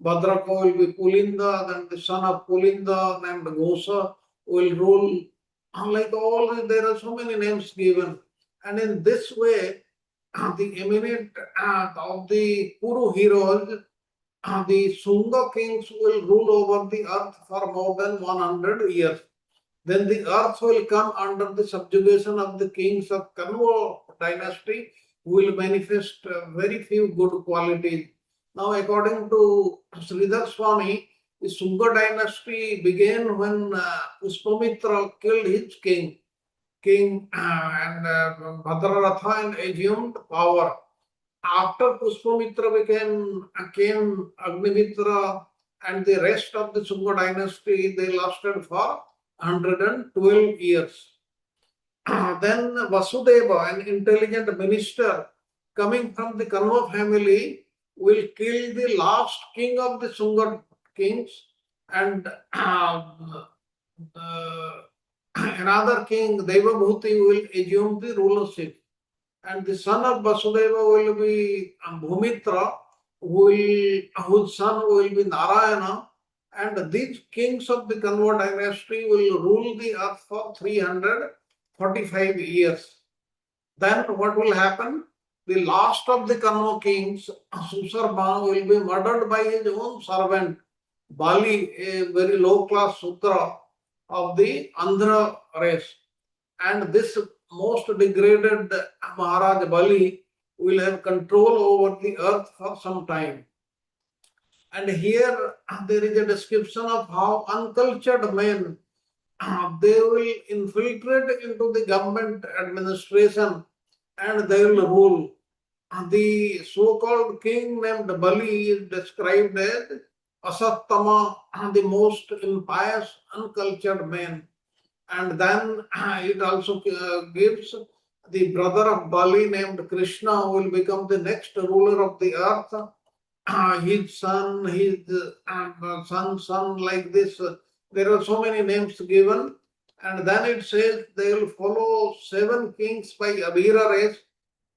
Bhadraka will be Pulinda, then the son of Pulinda named Ghosa will rule. Like all, there are so many names given. And in this way, the eminent of the Kuru heroes, the Sunga kings will rule over the earth for more than 100 years. Then the earth will come under the subjugation of the kings of Kanva dynasty, who will manifest very few good qualities. Now, according to Sridhar Swami, the Sunga dynasty began when Puspamitra killed his king and Bhadraratha and assumed power. After Puspamitra came Agnimitra and the rest of the Sunga dynasty, they lasted for 112 years. Then Vasudeva, an intelligent minister coming from the Kanva family, will kill the last king of the Sunga kings, and another king, Devabhuti, will assume the rulership. And the son of Vasudeva will be Bhumitra, whose son will be Narayana. And these kings of the Kanva dynasty will rule the earth for 345 years. Then what will happen? The last of the Kanva kings, Susarma, will be murdered by his own servant, Bali, a very low-class Sudra of the Andhra race. And this most degraded Maharaj Bali will have control over the earth for some time. And here there is a description of how uncultured men, they will infiltrate into the government administration and they will rule. The so-called king named Bali is described as Asattama, the most impious, uncultured man. And then it also gives the brother of Bali named Krishna, who will become the next ruler of the earth. His son, son, like this. There are so many names given. And then it says they will follow 7 kings by Abhira race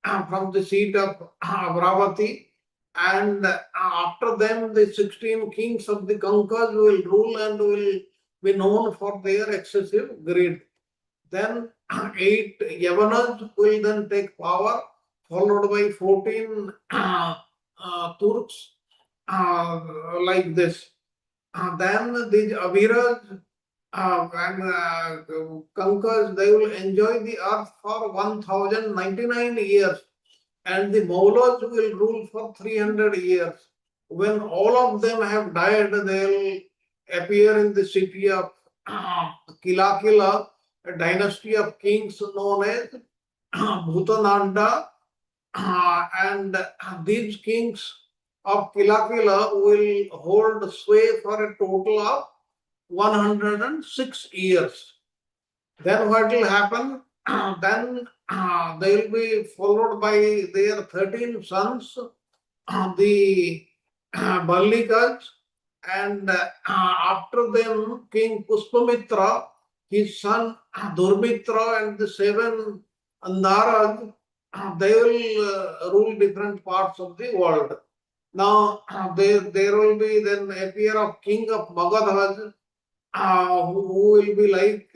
from the seat of Amravati. And after them, the 16 kings of the Kankas will rule and will be known for their excessive greed. Then 8 Yavanas will then take power, followed by 14 Turks, like this. Then these Aviras and Kankas, they will enjoy the earth for 1099 years, and the Maulas will rule for 300 years. When all of them have died, they will appear in the city of Kilakila, a dynasty of kings known as Bhutananda, and these kings of Kilakila will hold sway for a total of 106 years. Then what will happen? Then they will be followed by their 13 sons, the Ballikas, and after them King Puspamitra, his son Durmitra, and the 7 Andaras, they will rule different parts of the world. Now there will be then appear of king of Magadhas, who will be like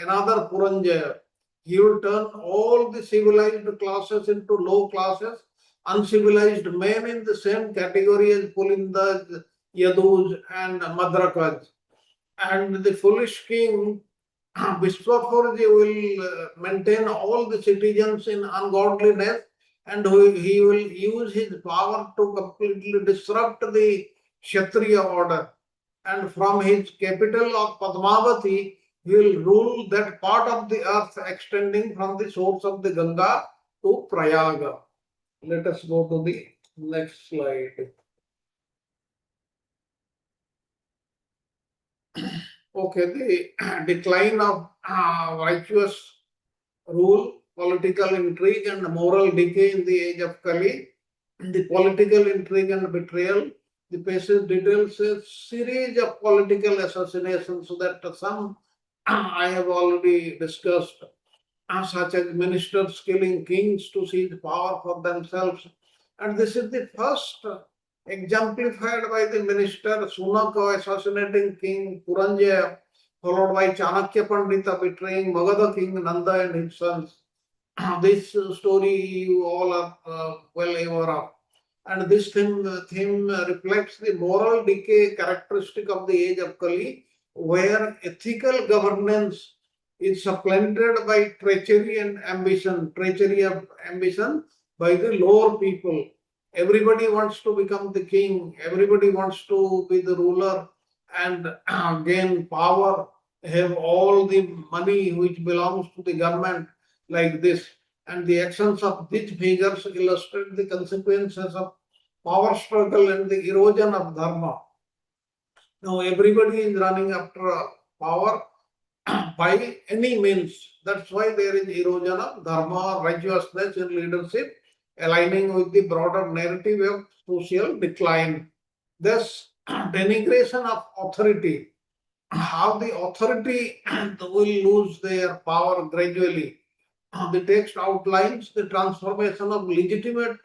another Puranjaya. He will turn all the civilized classes into low classes, uncivilized men in the same category as Pulindas, Yadus, and Madrakas. And the foolish king, Vishwakarji, will maintain all the citizens in ungodliness, and he will use his power to completely disrupt the Kshatriya order. And from his capital of Padmavati, he will rule that part of the earth extending from the source of the Ganga to Prayaga. Let us go to the next slide. Okay, the decline of righteous rule, political intrigue, and moral decay in the age of Kali, the political intrigue and betrayal. The passage details a series of political assassinations that some I have already discussed, such as ministers killing kings to seize power for themselves. And this is the first exemplified by the minister Sunaka assassinating King Puranjaya, followed by Chanakya Pandita betraying Magadha king Nanda and his sons. This story you all are well aware of. And this theme reflects the moral decay characteristic of the age of Kali, where ethical governance is supplanted by treachery and ambition, treachery of ambition by the lower people. Everybody wants to become the king, everybody wants to be the ruler and gain power, have all the money which belongs to the government, like this. And the actions of these figures illustrate the consequences of power struggle and the erosion of dharma. Now everybody is running after power by any means. That's why there is erosion of dharma, righteousness in leadership, aligning with the broader narrative of social decline. Thus, denigration of authority, how the authority will lose their power gradually. The text outlines the transformation of legitimate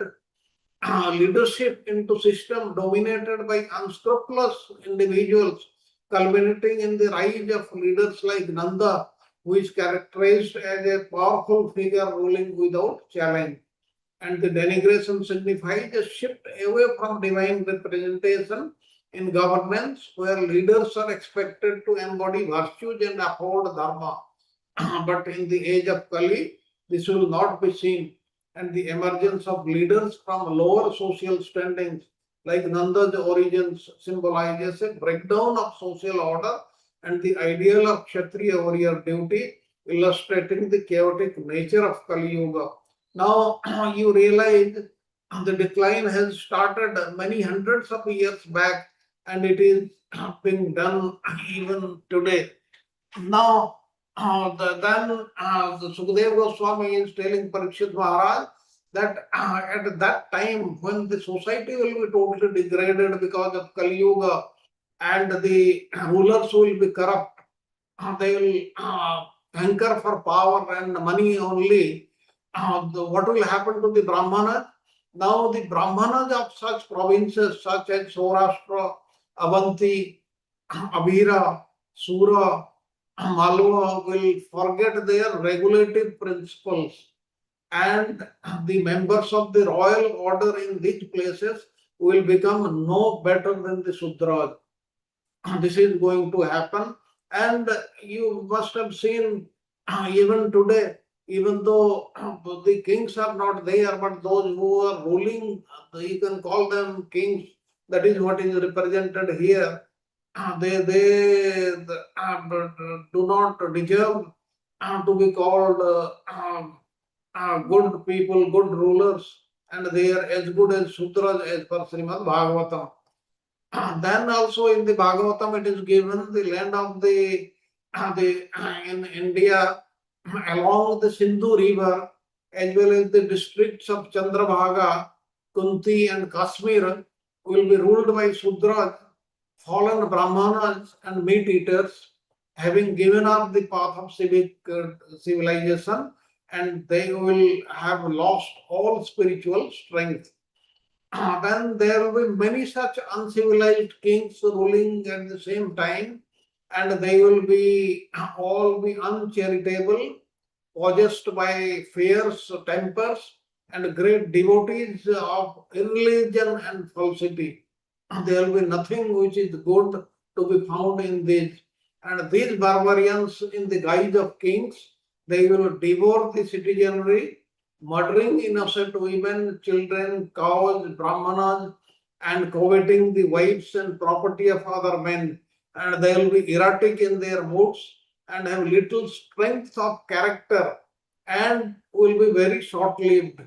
leadership into system dominated by unscrupulous individuals, culminating in the rise of leaders like Nanda, who is characterized as a powerful figure ruling without challenge. And the denigration signifies a shift away from divine representation in governance, where leaders are expected to embody virtues and uphold dharma. But in the age of Kali, this will not be seen, and the emergence of leaders from lower social standings, like Nanda's origins, symbolizes a breakdown of social order and the ideal of Kshatriya warrior duty, illustrating the chaotic nature of Kali Yuga. Now you realize the decline has started many hundreds of years back, and it is being done even today. Now, the Sukadeva Goswami is telling Parikshit Maharaj that at that time when the society will be totally degraded because of Kali Yuga and the rulers will be corrupt, they will hanker for power and money only. What will happen to the Brahmanas? Now the Brahmanas of such provinces such as Saurashtra, Avanti, Abhira, Sura, Malwa will forget their regulative principles, and the members of the royal order in these places will become no better than the Sudras. This is going to happen, and you must have seen even today, even though the kings are not there, but those who are ruling, you can call them kings. That is what is represented here. Do not deserve to be called good people, good rulers, and they are as good as Sudras as per Srimad Bhagavatam. Then also in the Bhagavatam it is given the land of the in India along the Sindhu river as well as the districts of Chandrabhaga, Kunti and Kashmir will be ruled by Sudras, fallen Brahmanas and meat eaters, having given up the path of civic civilization, and they will have lost all spiritual strength. Then there will be many such uncivilized kings ruling at the same time, and they will be all be uncharitable, possessed by fierce tempers, and great devotees of irreligion and falsity. There will be nothing which is good to be found in these. And these barbarians, in the guise of kings, they will devour the citizenry, murdering innocent women, children, cows, brahmanas, and coveting the wives and property of other men. And they will be erratic in their moods and have little strength of character and will be very short lived.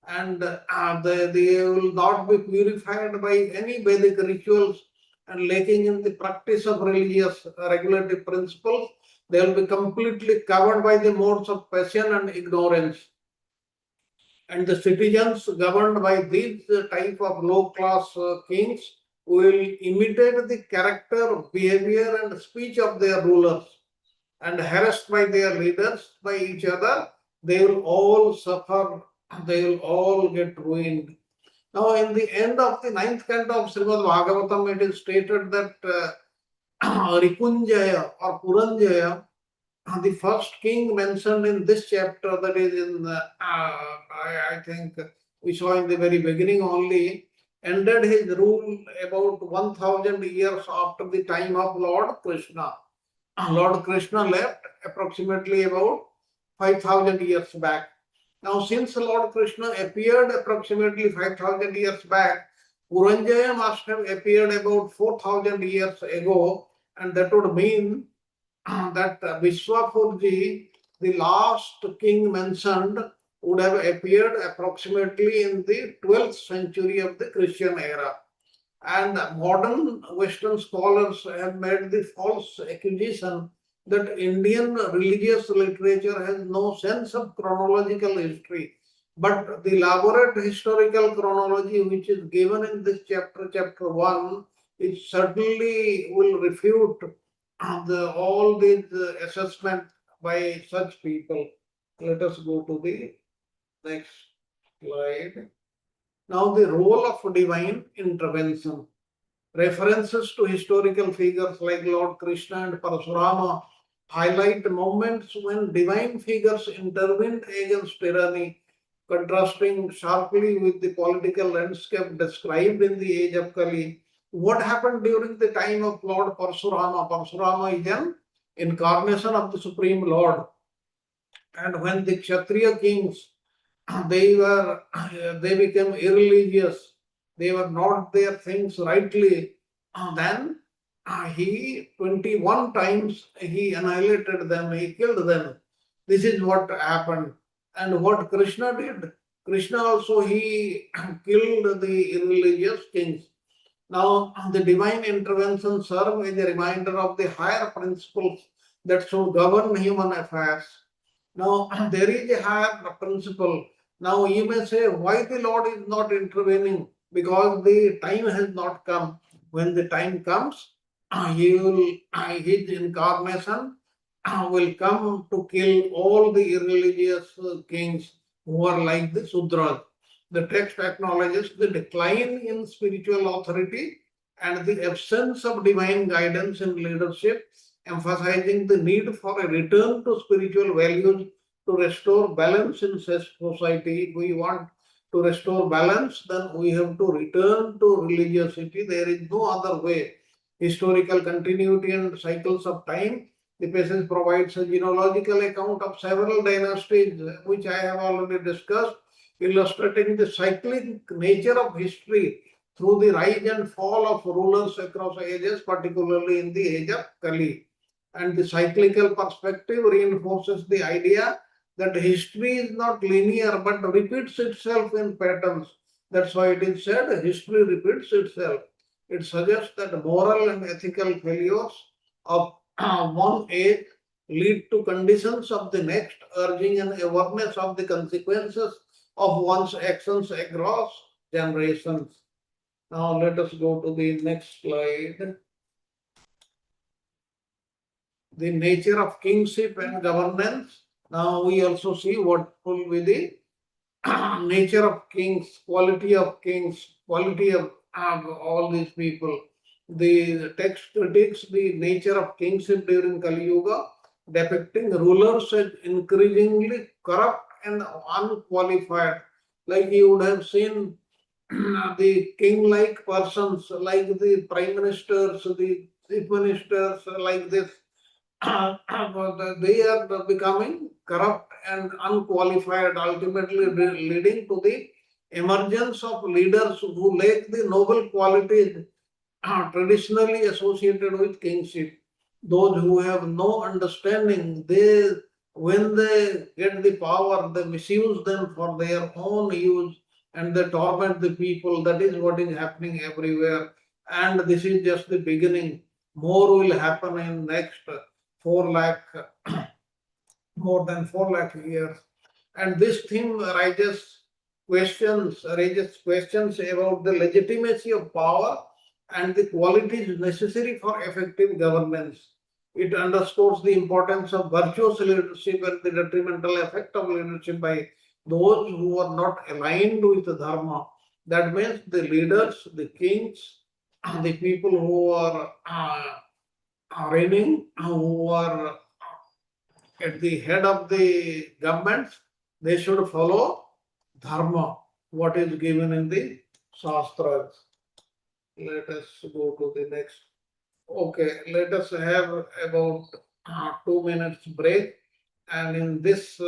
And they will not be purified by any Vedic rituals, and lacking in the practice of religious regulative principles, they will be completely covered by the modes of passion and ignorance. And the citizens governed by these type of low class kings will imitate the character, behavior, and speech of their rulers, and harassed by their leaders, by each other, they will all suffer, they will all get ruined. Now, in the end of the ninth canto of Srimad Bhagavatam, it is stated that Ripunjaya or Puranjaya, the first king mentioned in this chapter, that is in, I think we saw in the very beginning only, ended his rule about 1000 years after the time of Lord Krishna. Lord Krishna left approximately about 5000 years back. Now, since Lord Krishna appeared approximately 5000 years back, Puranjaya must have appeared about 4000 years ago, and that would mean that Vishwapurji, the last king mentioned, would have appeared approximately in the 12th century of the Christian era. And modern Western scholars have made the false accusation that Indian religious literature has no sense of chronological history. But the elaborate historical chronology which is given in this chapter, chapter 1, it certainly will refute all these assessment by such people. Let us go to the next slide. Now, the role of divine intervention. References to historical figures like Lord Krishna and Parasurama highlight moments when divine figures intervened against tyranny, contrasting sharply with the political landscape described in the age of Kali. What happened during the time of Lord Parasurama? Parasurama is an incarnation of the Supreme Lord. And when the Kshatriya kings, they became irreligious, they were not their things rightly, then he 21 times he annihilated them, he killed them. This is what happened. And what Krishna did, Krishna also he killed the irreligious kings. Now, the divine intervention serve as a reminder of the higher principles that should govern human affairs. Now, there is a higher principle. Now, you may say, why the Lord is not intervening? Because the time has not come. When the time comes, his incarnation will come to kill all the irreligious kings who are like the Sudras. The text acknowledges the decline in spiritual authority and the absence of divine guidance in leadership, emphasizing the need for a return to spiritual values to restore balance in society. If we want to restore balance, then we have to return to religiosity. There is no other way. Historical continuity and cycles of time. The passage provides a genealogical account of several dynasties, which I have already discussed, illustrating the cyclic nature of history through the rise and fall of rulers across ages, particularly in the age of Kali. And the cyclical perspective reinforces the idea that history is not linear but repeats itself in patterns. That's why it is said history repeats itself. It suggests that moral and ethical failures of one age lead to conditions of the next, urging an awareness of the consequences of one's actions across generations. Now let us go to the next slide. The nature of kingship and governance. Now we also see what will be the nature of kings, quality of all these people. The text critiques the nature of kingship during Kali Yuga, depicting rulers as increasingly corrupt and unqualified. Like you would have seen the king-like persons, like the prime ministers, the chief ministers, like this, they are becoming corrupt and unqualified, ultimately leading to the emergence of leaders who lack the noble qualities traditionally associated with kingship. Those who have no understanding, when they get the power, they misuse them for their own use and they torment the people. That is what is happening everywhere. And this is just the beginning. More will happen in next 4 lakh, more than 4 lakh years. And this theme raises questions about the legitimacy of power and the qualities necessary for effective governance. It underscores the importance of virtuous leadership and the detrimental effect of leadership by those who are not aligned with the dharma. That means the leaders, the kings, the people who are reigning, who are at the head of the governments, they should follow dharma, what is given in the Shastras. Let us go to the next. Okay, let us have about 2 minutes break. And in this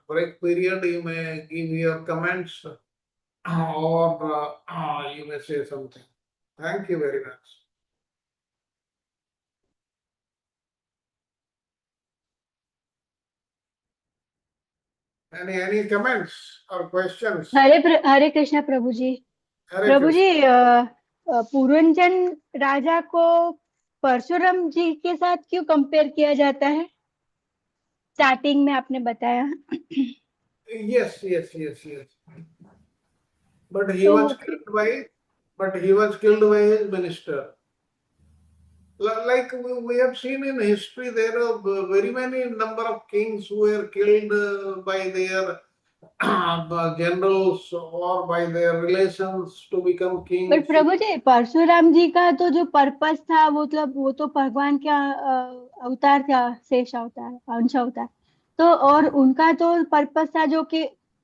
break period, you may give your comments or you may say something. Thank you very much. Any comments or questions? Hare Krishna Prabhu ji. Hare Prabhu Krishna. जी, पुरंजन राजा को परशुराम जी के साथ क्यों compare किया जाता है? Starting में आपने बताया। Yes. But he So, was killed by his minister. Like we have seen in history, there are very many number of kings who were killed by their generals or by their relations to become पर kings. प्रभु जी, परशुराम जी का तो जो purpose था वो तो भगवान का अवतार था, शेष अवतार, अंश अवतार। तो और उनका तो पर्पस था जो कि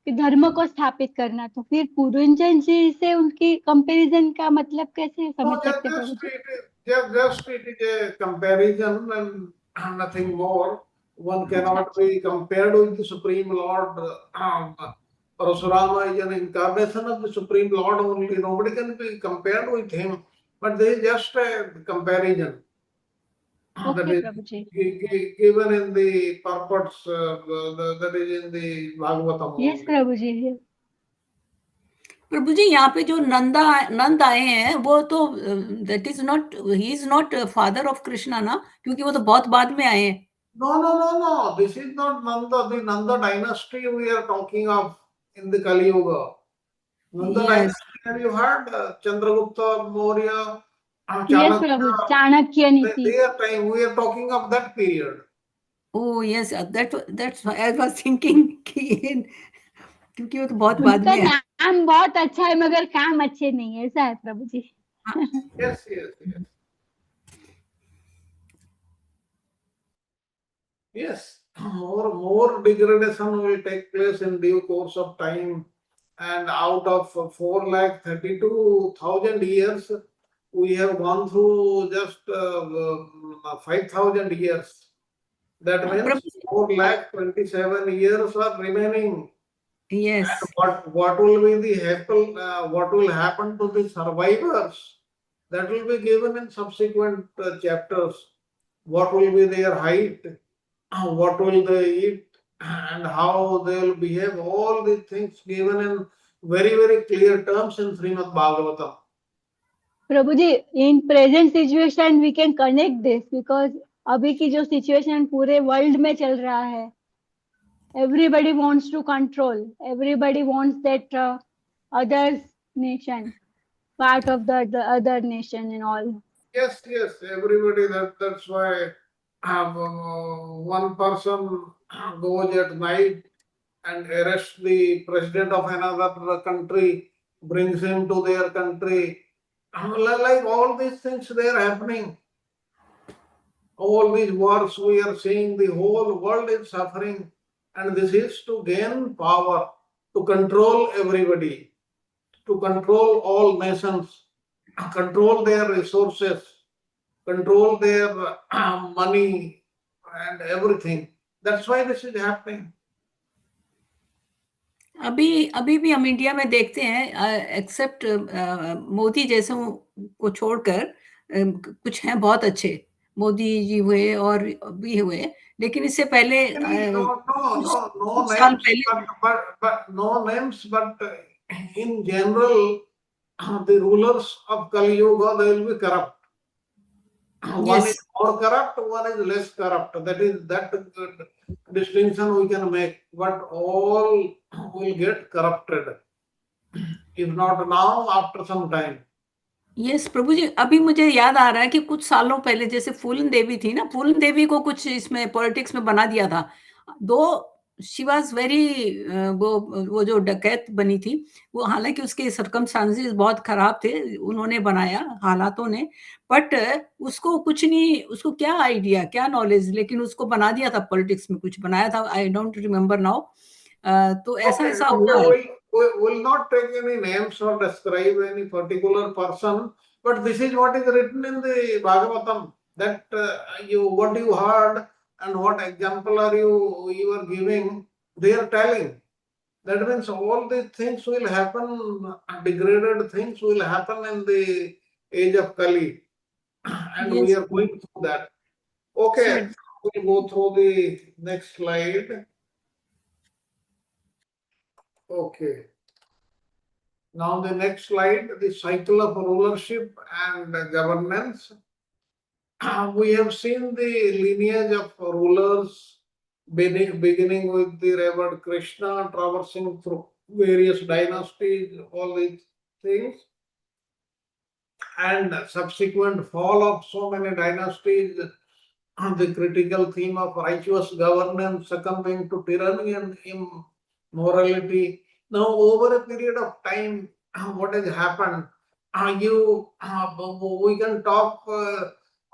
धर्म को स्थापित करना। तो फिर पुरंजन जी से उनकी कंपैरिजन का मतलब कैसे समझ सकते हैं प्रभु जी? Just it is a comparison and nothing more. One cannot be compared with the Supreme Lord. Parashurama is an incarnation of the Supreme Lord only. Nobody can be compared with him. But there is just a comparison that okay is Prabhu ji. given in the purports that is in the Bhagavatam yes only. Prabhu ji. Prabhu ji यहाँ पे जो नंद आए हैं वो तो that is not, he is not father of Krishna ना, क्योंकि वो तो बहुत बाद में आए हैं. No. This is not Nanda. The Nanda dynasty we are talking of in the Kali Yuga. Nanda Yes. dynasty, have you heard? Chandragupta, Maurya, yes Prabhu, Chanakya, Chanakya नीति. their time, we are talking of that period. Oh yes, that's why I was thinking कि क्योंकि वो तो बहुत बाद उनका में आए. नाम बहुत अच्छा है मगर काम अच्छे नहीं है, ऐसा है प्रभु ji. Yes. Yes, more degradation will take place in due course of time, and out of 4,32,000 years, we have gone through just 5,000 years. That means Prabhu ji, 4,27 years are remaining. yes. And what will be the what will happen to the survivors? That will be given in subsequent chapters. What will be their height? What will they eat? And how they will behave? All these things given in very clear terms in Srimad Bhagavatam. Prabhu ji, in present situation we can connect this because अभी की जो situation पूरे world में चल रहा है, everybody wants to control, everybody wants that others nation part of the other nation and all. Yes, everybody. That's why one person goes at night and arrests the president of another country, brings him to their country. Like all these things, they are happening. All these wars we are seeing, the whole world is suffering, and this is to gain power, to control everybody, to control all nations, control their resources, control their money and everything. That's why this is happening. अभी भी हम India में देखते हैं, accept Modi जैसे को छोड़कर कुछ हैं बहुत अच्छे, मोदी जी हुए और भी हुए, लेकिन इससे पहले No कुछ साल names, पहले but no names, but in general, the rulers of Kali Yuga, they will be corrupt. One is yes, more corrupt, one is less corrupt. That is that distinction we can make. But all will get corrupted. If not now, after some time. Yes प्रभु जी, अभी मुझे याद आ रहा है कि कुछ सालों पहले जैसे फूलन देवी थी ना, फूलन देवी को कुछ इसमें पॉलिटिक्स में बना दिया था. दो शी वाज वेरी वो जो डकैत बनी थी, वो हालांकि उसके सर्कमस्टांसेस बहुत खराब थे, उन्होंने बनाया हालातों ने, बट उसको कुछ नहीं, उसको क्या आइडिया, क्या नॉलेज, लेकिन उसको बना दिया था, पॉलिटिक्स में कुछ बनाया था. I don't remember now. तो ऐसा ऐसा हुआ है. We will not take any names or describe any particular person, but this is what is written in the Bhagavatam, that what you heard and what example are you are giving, they are telling. That means all these things will happen, degraded things will happen in the age of Kali, and we Yes. are going through that. Okay, we'll go through the next slide. Okay. Now the next slide, the cycle of rulership and governance. We have seen the lineage of rulers beginning with the revered Krishna, traversing through various dynasties, all these things, and subsequent fall of so many dynasties, the critical theme of righteous governance succumbing to tyranny and immorality. Now, over a period of time, what has happened? We can talk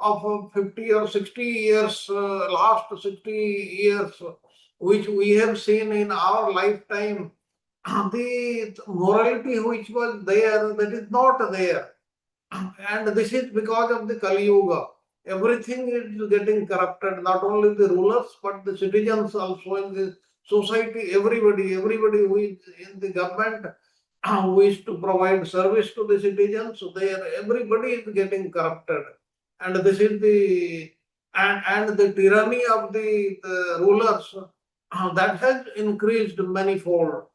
of 50 or 60 years, last 60 years, which we have seen in our lifetime. The morality which was there, that is not there. And this is because of the Kali Yuga. Everything is getting corrupted, not only the rulers, but the citizens also in the society, everybody who is in the government, who is to provide service to the citizens, everybody is getting corrupted. And this is and the tyranny of the rulers, that has increased manifold.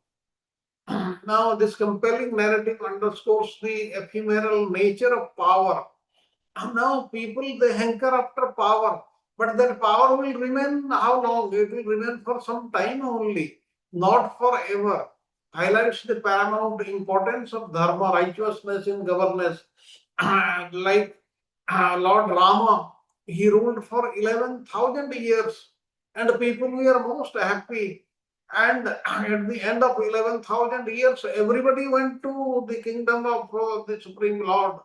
Now, this compelling narrative underscores the ephemeral nature of power. Now, people they hanker after power, but that power will remain how long? It will remain for some time only, not forever. Highlights the paramount importance of dharma, righteousness in governance. Like Lord Rama, he ruled for 11,000 years, and the people were most happy. And at the end of 11,000 years, everybody went to the kingdom of the Supreme Lord.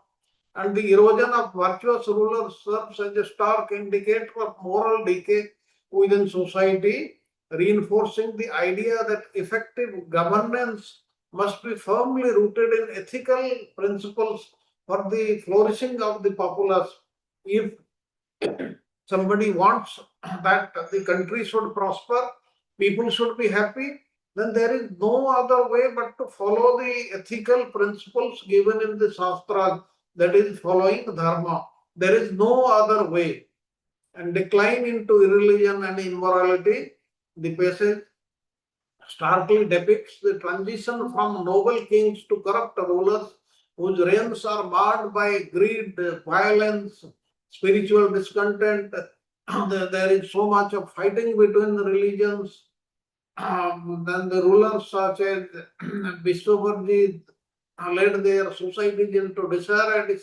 And the erosion of virtuous rulers serves as a stark indicator of moral decay within society, reinforcing the idea that effective governance must be firmly rooted in ethical principles for the flourishing of the populace. If somebody wants that the country should prosper, people should be happy, then there is no other way but to follow the ethical principles given in the Shastras, that is following dharma. There is no other way. And decline into irreligion and immorality, the passage starkly depicts the transition from noble kings to corrupt rulers whose reigns are marred by greed, violence, spiritual discontent. There is so much of fighting between the religions. Then the rulers such as Vishwakarma led their societies into disarray,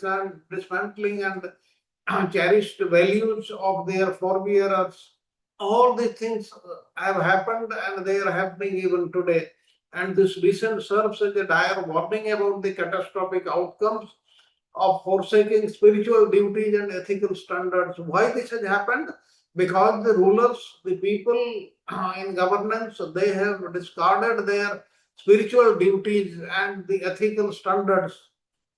dismantling and cherished values of their forebears. All these things have happened and they are happening even today. And this recent serves as a dire warning about the catastrophic outcomes of forsaking spiritual duties and ethical standards. Why this has happened? Because the rulers, the people in governance, they have discarded their spiritual duties and the ethical standards,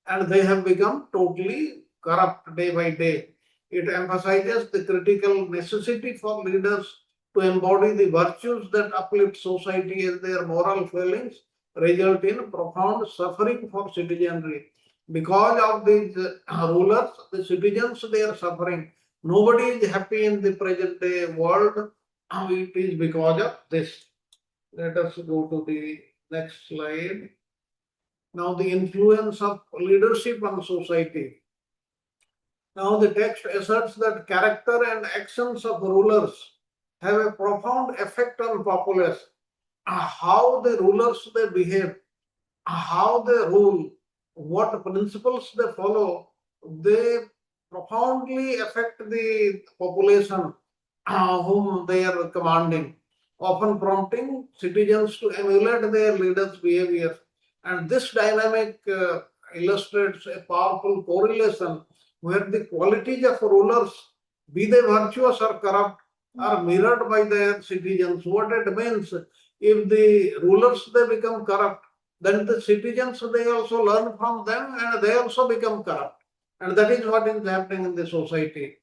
and they have become totally corrupt day by day. It emphasizes the critical necessity for leaders to embody the virtues that uplift society as their moral failings result in profound suffering for citizenry. Because of these rulers, the citizens they are suffering. Nobody is happy in the present day world. It is because of this. Let us go to the next slide. Now, the influence of leadership on society. Now, the text asserts that character and actions of rulers have a profound effect on populace. How the rulers they behave, how they rule, what principles they follow, they profoundly affect the population whom they are commanding, often prompting citizens to emulate their leaders' behavior. And this dynamic illustrates a powerful correlation where the qualities of rulers, be they virtuous or corrupt, are mirrored by their citizens. What it means, if the rulers they become corrupt, then the citizens they also learn from them and they also become corrupt. And that is what is happening in the society.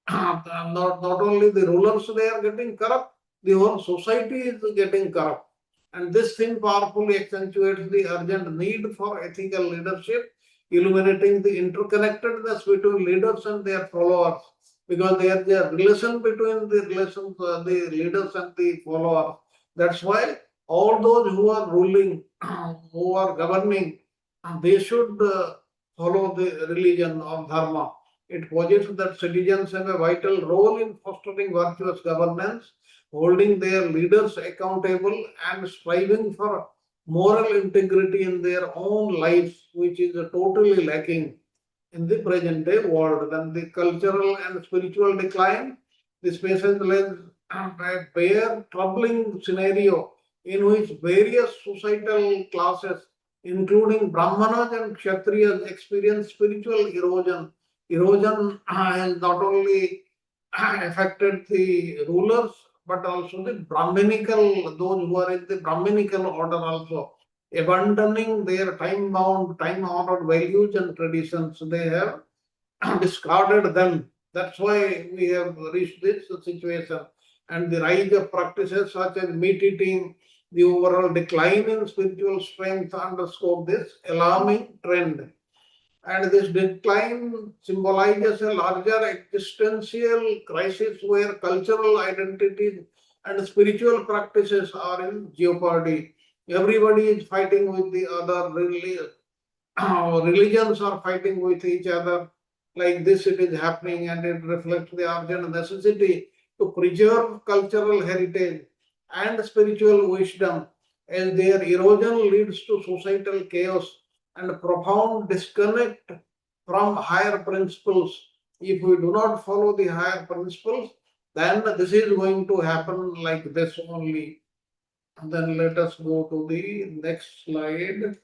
Not only the rulers they are getting corrupt, the whole society is getting corrupt. And this thing powerfully accentuates the urgent need for ethical leadership, illuminating the interconnectedness between leaders and their followers. Because there is a relation between the relations, the leaders and the followers. That's why all those who are ruling, who are governing, they should follow the religion of dharma. It posits that citizens have a vital role in fostering virtuous governance, holding their leaders accountable, and striving for moral integrity in their own lives, which is totally lacking in the present day world. Then the cultural and spiritual decline, this passage lays a bare, troubling scenario in which various societal classes, including Brahmanas and Kshatriyas, experience spiritual erosion. Erosion has not only affected the rulers, but also the Brahminical, those who are in the Brahminical order also, abandoning their time-bound, time-honored values and traditions. They have discarded them. That's why we have reached this situation. And the rise of practices such as meat eating, the overall decline in spiritual strength underscore this alarming trend. And this decline symbolizes a larger existential crisis where cultural identities and spiritual practices are in jeopardy. Everybody is fighting with the other religions are fighting with each other. Like this, it is happening, and it reflects the urgent necessity to preserve cultural heritage and spiritual wisdom, as their erosion leads to societal chaos and profound disconnect from higher principles. If we do not follow the higher principles, then this is going to happen like this only. Then let us go to the next slide.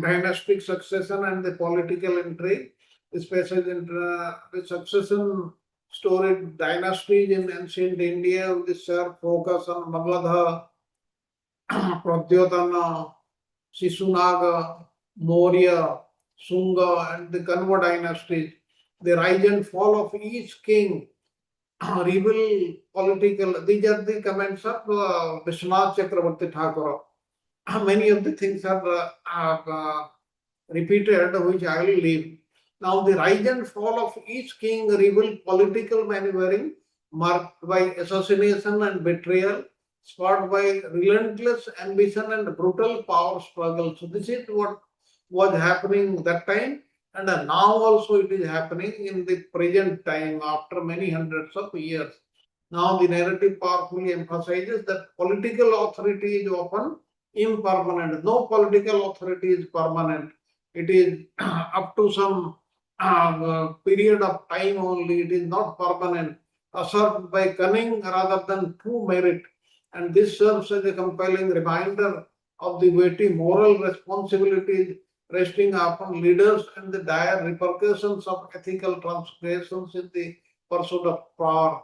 Dynastic succession and the political intrigue. This passage the succession storied dynasties in ancient India with the sharp focus on Magadha, Pradyotana, Sisunaga, Maurya, Sunga, and the Kanva dynasties. The rise and fall of each king reveal political. These are the comments of Vishwanath Chakravarti Thakur. Many of the things are repeated, which I will leave. Now, the rise and fall of each king reveal political maneuvering marked by assassination and betrayal, spurred by relentless ambition and brutal power struggle. So, this is what was happening that time, and now also it is happening in the present time after many hundreds of years. Now, the narrative powerfully emphasizes that political authority is often impermanent. No political authority is permanent. It is up to some period of time only. It is not permanent, usurped by cunning rather than true merit. And this serves as a compelling reminder of the weighty moral responsibilities resting upon leaders and the dire repercussions of ethical transgressions in the pursuit of power.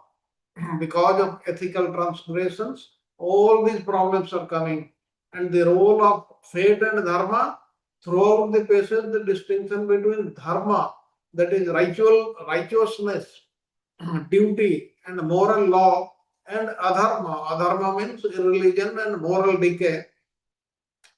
Because of ethical transgressions, all these problems are coming. And the role of fate and dharma, throughout the passage, the distinction between dharma, that is righteousness, duty, and moral law, and adharma. Adharma means irreligion and moral decay.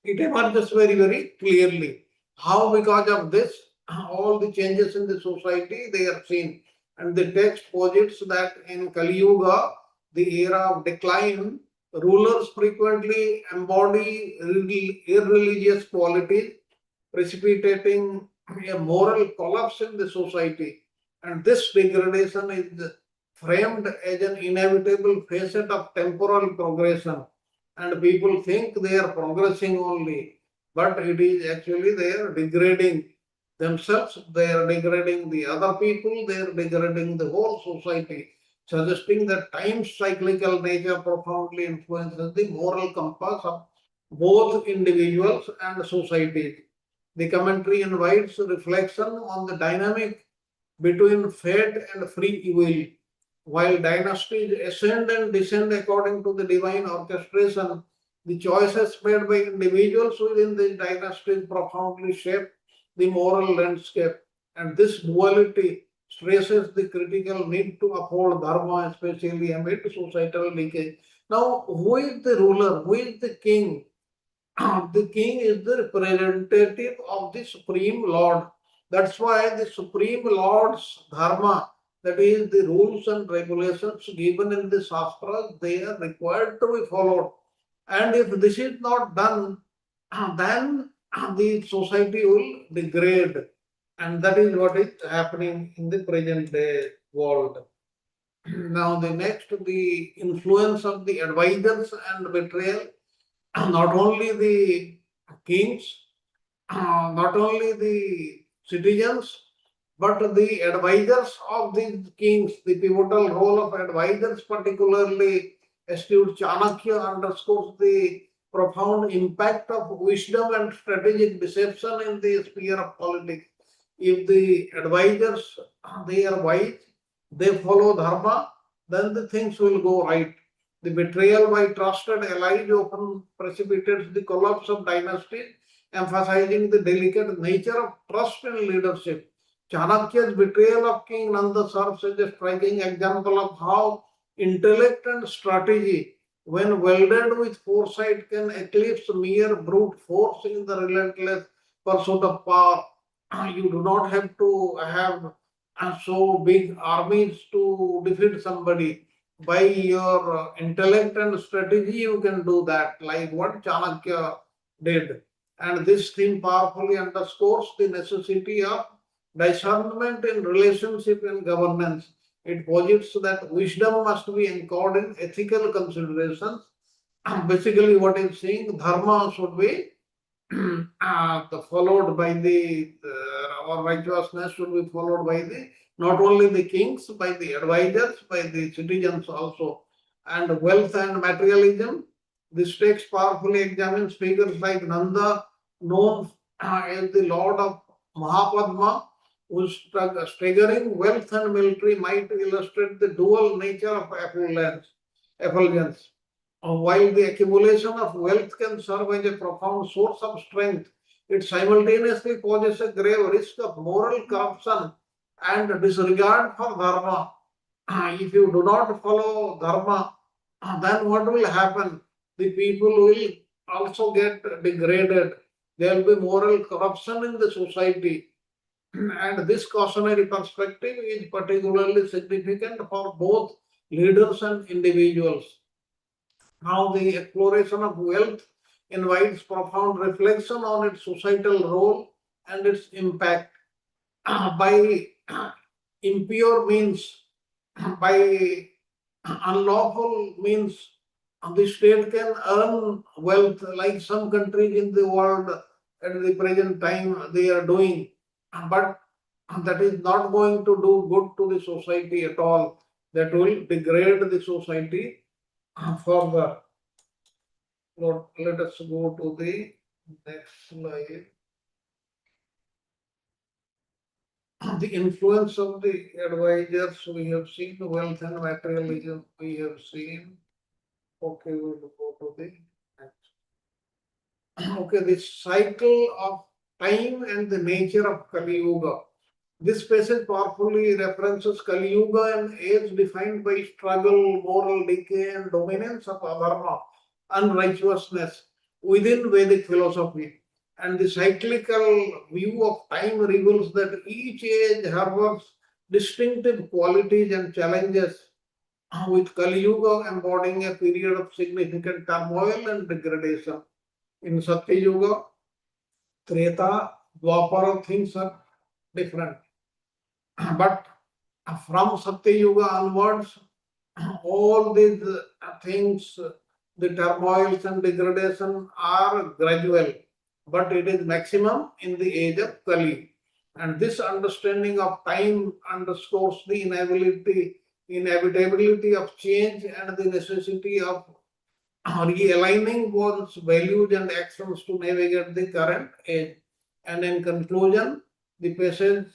It emerges very, very clearly. How, because of this, all the changes in the society they are seen. And the text posits that in Kali Yuga, the era of decline, rulers frequently embody irreligious qualities, precipitating a moral collapse in the society. And this degradation is framed as an inevitable facet of temporal progression. And people think they are progressing only, but it is actually they are degrading themselves, they are degrading the other people, they are degrading the whole society, suggesting that time's cyclical nature profoundly influences the moral compass of both individuals and societies. The commentary invites reflection on the dynamic between fate and free will. While dynasties ascend and descend according to the divine orchestration, the choices made by individuals within the dynasties profoundly shape the moral landscape. And this duality stresses the critical need to uphold dharma, especially amid societal decay. Now, who is the ruler? Who is the king? The king is the representative of the Supreme Lord. That's why the Supreme Lord's dharma, that is the rules and regulations given in the Shastras, they are required to be followed. And if this is not done, then the society will degrade. And that is what is happening in the present day world. Now, the next, the influence of the advisors and betrayal. Not only the kings, not only the citizens, but the advisors of these kings, the pivotal role of advisors, particularly astute Chanakya, underscores the profound impact of wisdom and strategic deception in the sphere of politics. If the advisors they are wise, they follow dharma, then the things will go right. The betrayal by trusted allies often precipitates the collapse of dynasties, emphasizing the delicate nature of trust in leadership. Chanakya's betrayal of King Nanda serves as a striking example of how intellect and strategy, when welded with foresight, can eclipse mere brute force in the relentless pursuit of power. You do not have to have so big armies to defeat somebody. By your intellect and strategy, you can do that, like what Chanakya did. And this theme powerfully underscores the necessity of discernment in relationship and governance. It posits that wisdom must be anchored in ethical considerations. Basically, what it's saying, dharma should be followed by or righteousness should be followed by the not only the kings, by the advisors, by the citizens also. And wealth and materialism, this text powerfully examines figures like Nanda, known as the Lord of Mahapadma, whose staggering wealth and military might illustrate the dual nature of effulgence. While the accumulation of wealth can serve as a profound source of strength, it simultaneously poses a grave risk of moral corruption and disregard for dharma. If you do not follow dharma, then what will happen? The people will also get degraded. There will be moral corruption in the society. And this cautionary perspective is particularly significant for both leaders and individuals. Now, the exploration of wealth invites profound reflection on its societal role and its impact. By impure means, by unlawful means, the state can earn wealth like some countries in the world at the present time they are doing. But that is not going to do good to the society at all. That will degrade the society further. Let us go to the next slide. The influence of the advisors we have seen, wealth and materialism we have seen. Okay, we will go to the next. Okay, the cycle of time and the nature of Kali Yuga. This passage powerfully references Kali Yuga, an age defined by struggle, moral decay, and dominance of adharma, unrighteousness within Vedic philosophy. And the cyclical view of time reveals that each age harbors distinctive qualities and challenges, with Kali Yuga embodying a period of significant turmoil and degradation. In Satya Yuga, Treta, Dwapara, things are different. But from Satya Yuga onwards, all these things, the turmoils and degradation are gradual, but it is maximum in the age of Kali. And this understanding of time underscores the inevitability of change and the necessity of realigning one's values and actions to navigate the current age. And in conclusion, the passage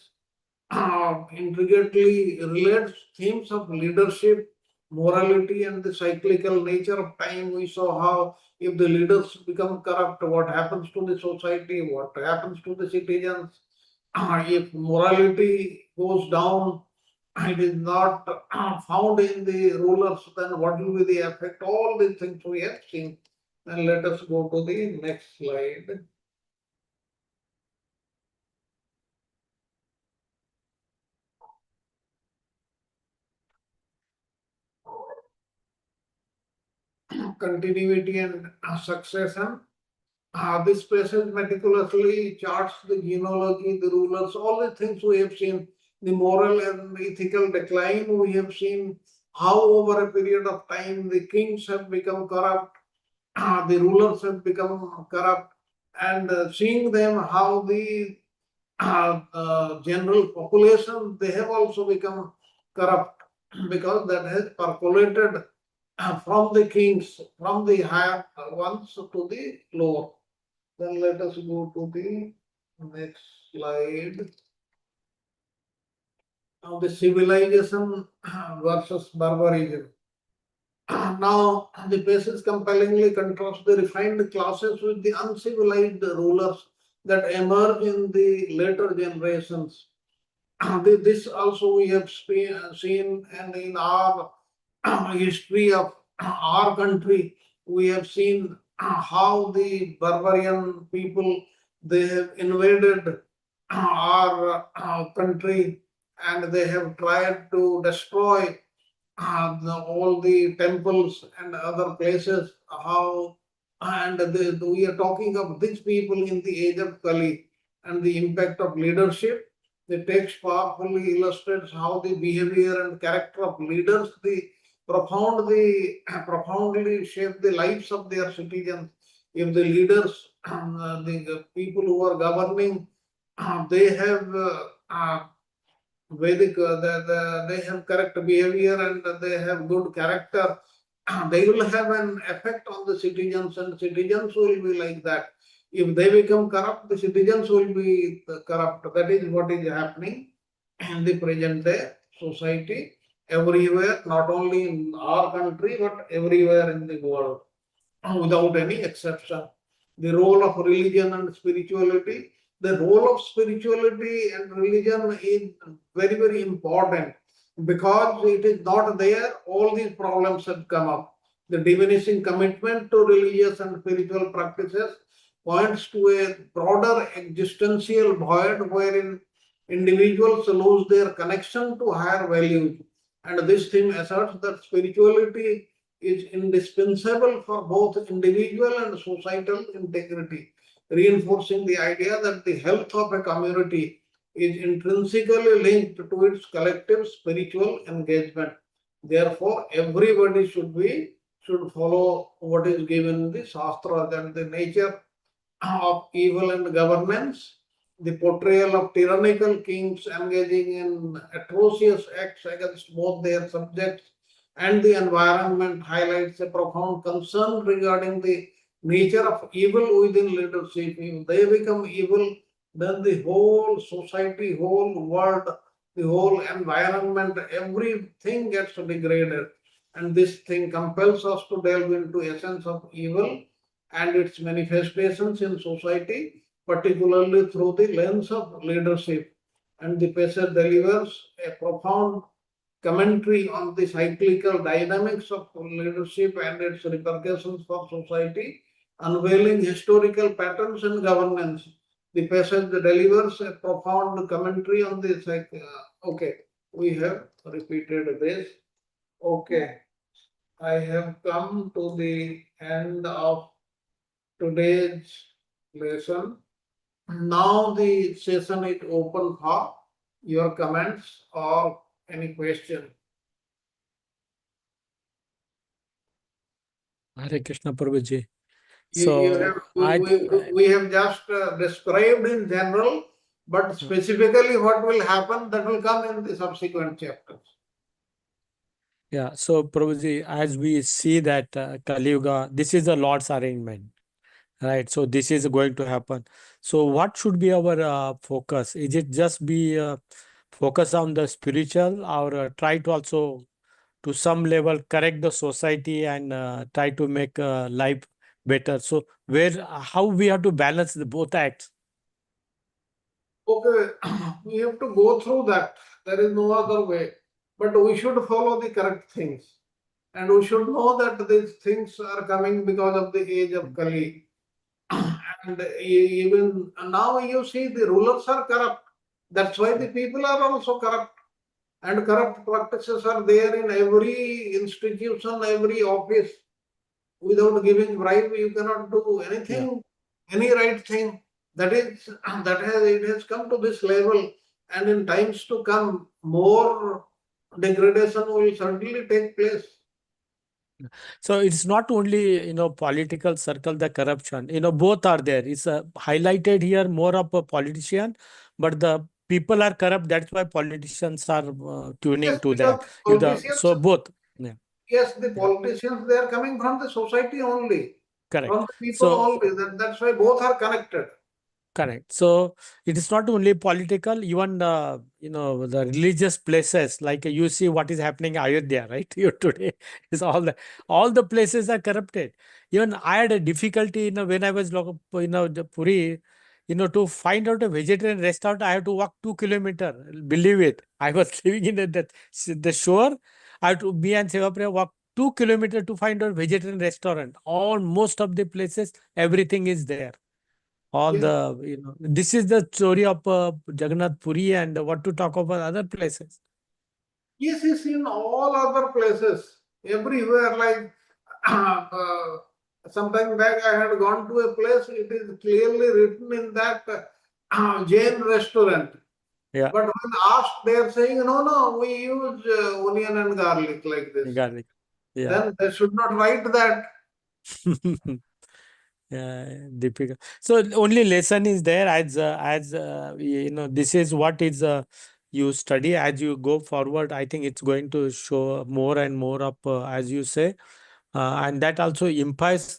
intricately relates themes of leadership, morality, and the cyclical nature of time. We saw how if the leaders become corrupt, what happens to the society, what happens to the citizens. If morality goes down, it is not found in the rulers, then what will be the effect? All these things we have seen. And let us go to the next slide. Continuity and succession. This passage meticulously charts the genealogy, the rulers, all the things we have seen, the moral and ethical decline. We have seen how over a period of time the kings have become corrupt, the rulers have become corrupt, and seeing them how the general population, they have also become corrupt because that has percolated from the kings, from the higher ones to the lower. Then let us go to the next slide. Now the civilization versus barbarism. Now the passage compellingly contrasts the refined classes with the uncivilized rulers that emerge in the later generations. This also we have seen, and in our history of our country, we have seen how the barbarian people, they have invaded our country, and they have tried to destroy all the temples and other places. How we are talking of these people in the age of Kali and the impact of leadership. The text powerfully illustrates how the behavior and character of leaders profoundly shape the lives of their citizens. If the leaders, the people who are governing, they have Vedic, they have correct behavior and they have good character, they will have an effect on the citizens, and citizens will be like that. If they become corrupt, the citizens will be corrupt. That is what is happening in the present day society everywhere, not only in our country but everywhere in the world, without any exception. The role of religion and spirituality. The role of spirituality and religion is very, very important, because it is not there, all these problems have come up. The diminishing commitment to religious and spiritual practices points to a broader existential void wherein individuals lose their connection to higher values. And this theme asserts that spirituality is indispensable for both individual and societal integrity, reinforcing the idea that the health of a community is intrinsically linked to its collective spiritual engagement. Therefore, everybody should follow what is given in the Shastra, and the nature of evil and governance, the portrayal of tyrannical kings engaging in atrocious acts against both their subjects and the environment highlights a profound concern regarding the nature of evil within leadership. If they become evil, then the whole society, whole world, the whole environment, everything gets degraded. And this thing compels us to delve into essence of evil and its manifestations in society, particularly through the lens of leadership. And the passage delivers a profound commentary on the cyclical dynamics of leadership and its repercussions for society, unveiling historical patterns in governance. The passage delivers a profound commentary on the okay, we have repeated this. Okay, I have come to the end of today's lesson. Now the session is open for your comments or any question. Hare Krishna Prabhuji. You So have, we have just described in general, but specifically what will happen, that will come in the subsequent chapters. yeah, so Prabhuji, as we see that Kali Yuga, this is the Lord's arrangement, right? So this is going to happen. So what should be our focus? Is it just be focus on the spiritual, or try to also to some level correct the society and try to make life better? So where how we have to balance the both acts? Okay, we have to go through that. There is no other way. But we should follow the correct things. And we should know that these things are coming because of the age of Kali. And even now you see the rulers are corrupt. That's why the people are also corrupt. And corrupt practices are there in every institution, every office. Without giving bribe, you cannot do anything, any right thing. That is, it has come to this level, and in times to come, more degradation will certainly take place. So it's not only, political circle, the corruption, both are there. It's highlighted here more of a politician, but the people are corrupt. That's why politicians are tuning Yes, to because that. politicians, So both. Yeah, yes, the politicians, they are coming from the society only, correct. from the people So only. That's why both are connected. correct. So it is not only political, even the religious places, like you see what is happening in Ayodhya, right? You today is all the places are corrupted. Even I had a difficulty, when I was the Puri, to find out a vegetarian restaurant, I have to walk 2 kilometers. Believe it. I was living in the shore. I have to be and Sevapriya walk 2 kilometers to find out vegetarian restaurant. All most of the places, everything is there. all Yes. the, this is the story of Jagannath Puri, and what to talk about other places. Yes, yes, in all other places, everywhere, like sometime back I had gone to a place, it is clearly written in that Jain restaurant. Yeah, But when asked, they are saying, no, no, we use onion and garlic like this. garlic. Yeah. Then they should not write that. Yeah, difficult. So only lesson is there this is what is you study as you go forward. I think it's going to show more and more of as you say, and that also enforces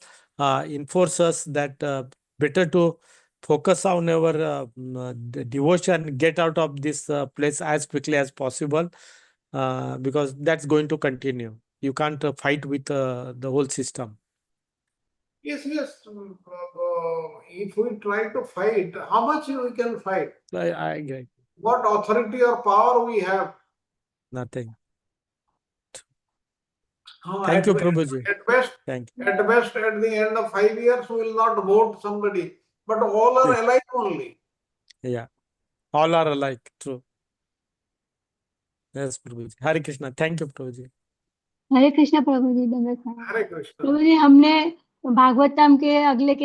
that better to focus on our devotion, get out of this place as quickly as possible, because that's going to continue. You can't fight with the whole system. Yes, yes. If we try to fight, how much we can fight? I agree. What authority or power we have? Nothing. At Thank you, Prabhuji. best, Thank you. at best, at the end of 5 years, we will not vote somebody, but all are Yeah. alike only. Yeah. All are alike. True. Yes, Prabhuji. Hare Krishna. Thank you, Prabhuji. हरे कृष्णा प्रभु जी, दंडवत प्रणाम। Hare Krishna. प्रभु जी, हमने भागवतम के अगले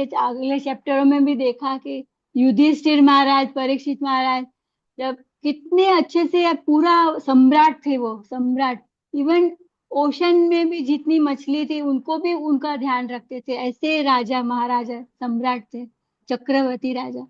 चैप्टरों में भी देखा कि युधिष्ठिर महाराज, परीक्षित महाराज जब कितने अच्छे से पूरा सम्राट थे, वो सम्राट, इवन ओशन में भी जितनी मछली थी उनको भी उनका ध्यान रखते थे। ऐसे राजा महाराजा सम्राट थे, चक्रवर्ती राजा।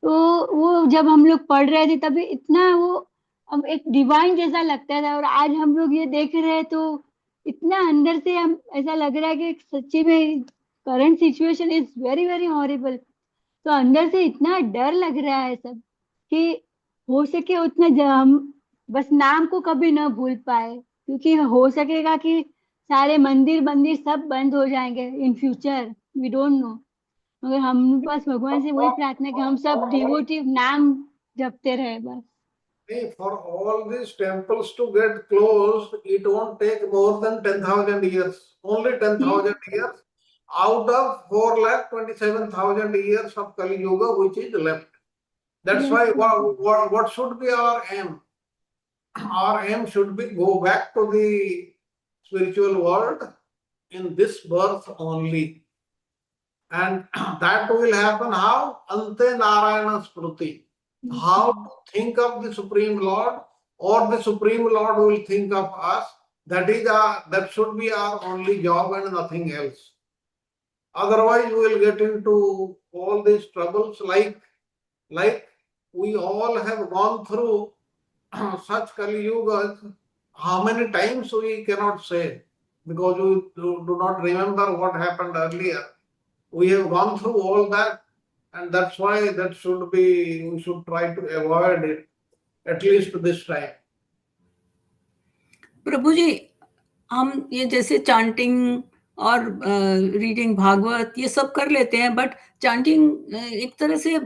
तो वो जब हम लोग पढ़ रहे थे तभी इतना वो अब एक डिवाइन जैसा लगता था, और आज हम लोग ये देख रहे हैं तो इतना अंदर से हम ऐसा लग रहा है कि सच्ची में current situation is very very horrible. तो अंदर से इतना डर लग रहा है सब कि हो सके उतना हम बस नाम को कभी ना भूल पाए, क्योंकि हो सकेगा कि सारे मंदिर मंदिर सब बंद हो जाएंगे in future, we don't know. मगर हम बस भगवान से वही प्रार्थना कि हम सब डिवोटिव नाम जपते रहे बस। Hey, for all these temples to get closed, it won't take more than 10,000 years. Only 10,000 years out of 4,27,000 years of Kali Yuga, which is left. That's Yes. why what should be our aim? Our aim should be go back to the spiritual world in this birth only. And that will happen how? Ante Narayana Smriti. How to think of the Supreme Lord, or the Supreme Lord will think of us. That should be our only job and nothing else. Otherwise, we will get into all these troubles like we all have gone through such Kali Yugas. How many times we cannot say, because we do not remember what happened earlier. We have gone through all that, and that's why we should try to avoid it, at least this time. प्रभु जी, हम ये जैसे chanting और reading Bhagavat ये सब कर लेते हैं, but chanting एक तरह से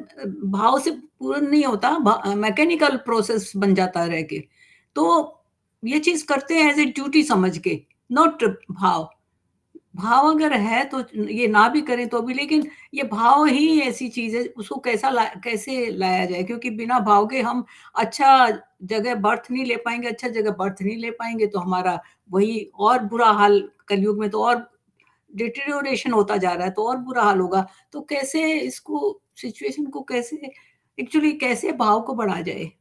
भाव से पूर्ण नहीं होता, मैकेनिकल प्रोसेस बन जाता रह के। तो ये चीज करते हैं एज ए ड्यूटी समझ के, नॉट भाव। भाव अगर है तो ये ना भी करें तो भी, लेकिन ये भाव ही ऐसी चीज है, उसको कैसे लाया जाए, क्योंकि बिना भाव के हम अच्छा जगह बर्थ नहीं ले पाएंगे, अच्छा जगह बर्थ नहीं ले पाएंगे तो हमारा वही और बुरा हाल, कलयुग में तो और डिटेरियोरेशन होता जा रहा है, तो और बुरा हाल होगा। तो कैसे इसको सिचुएशन को कैसे भाव को बढ़ा जाए?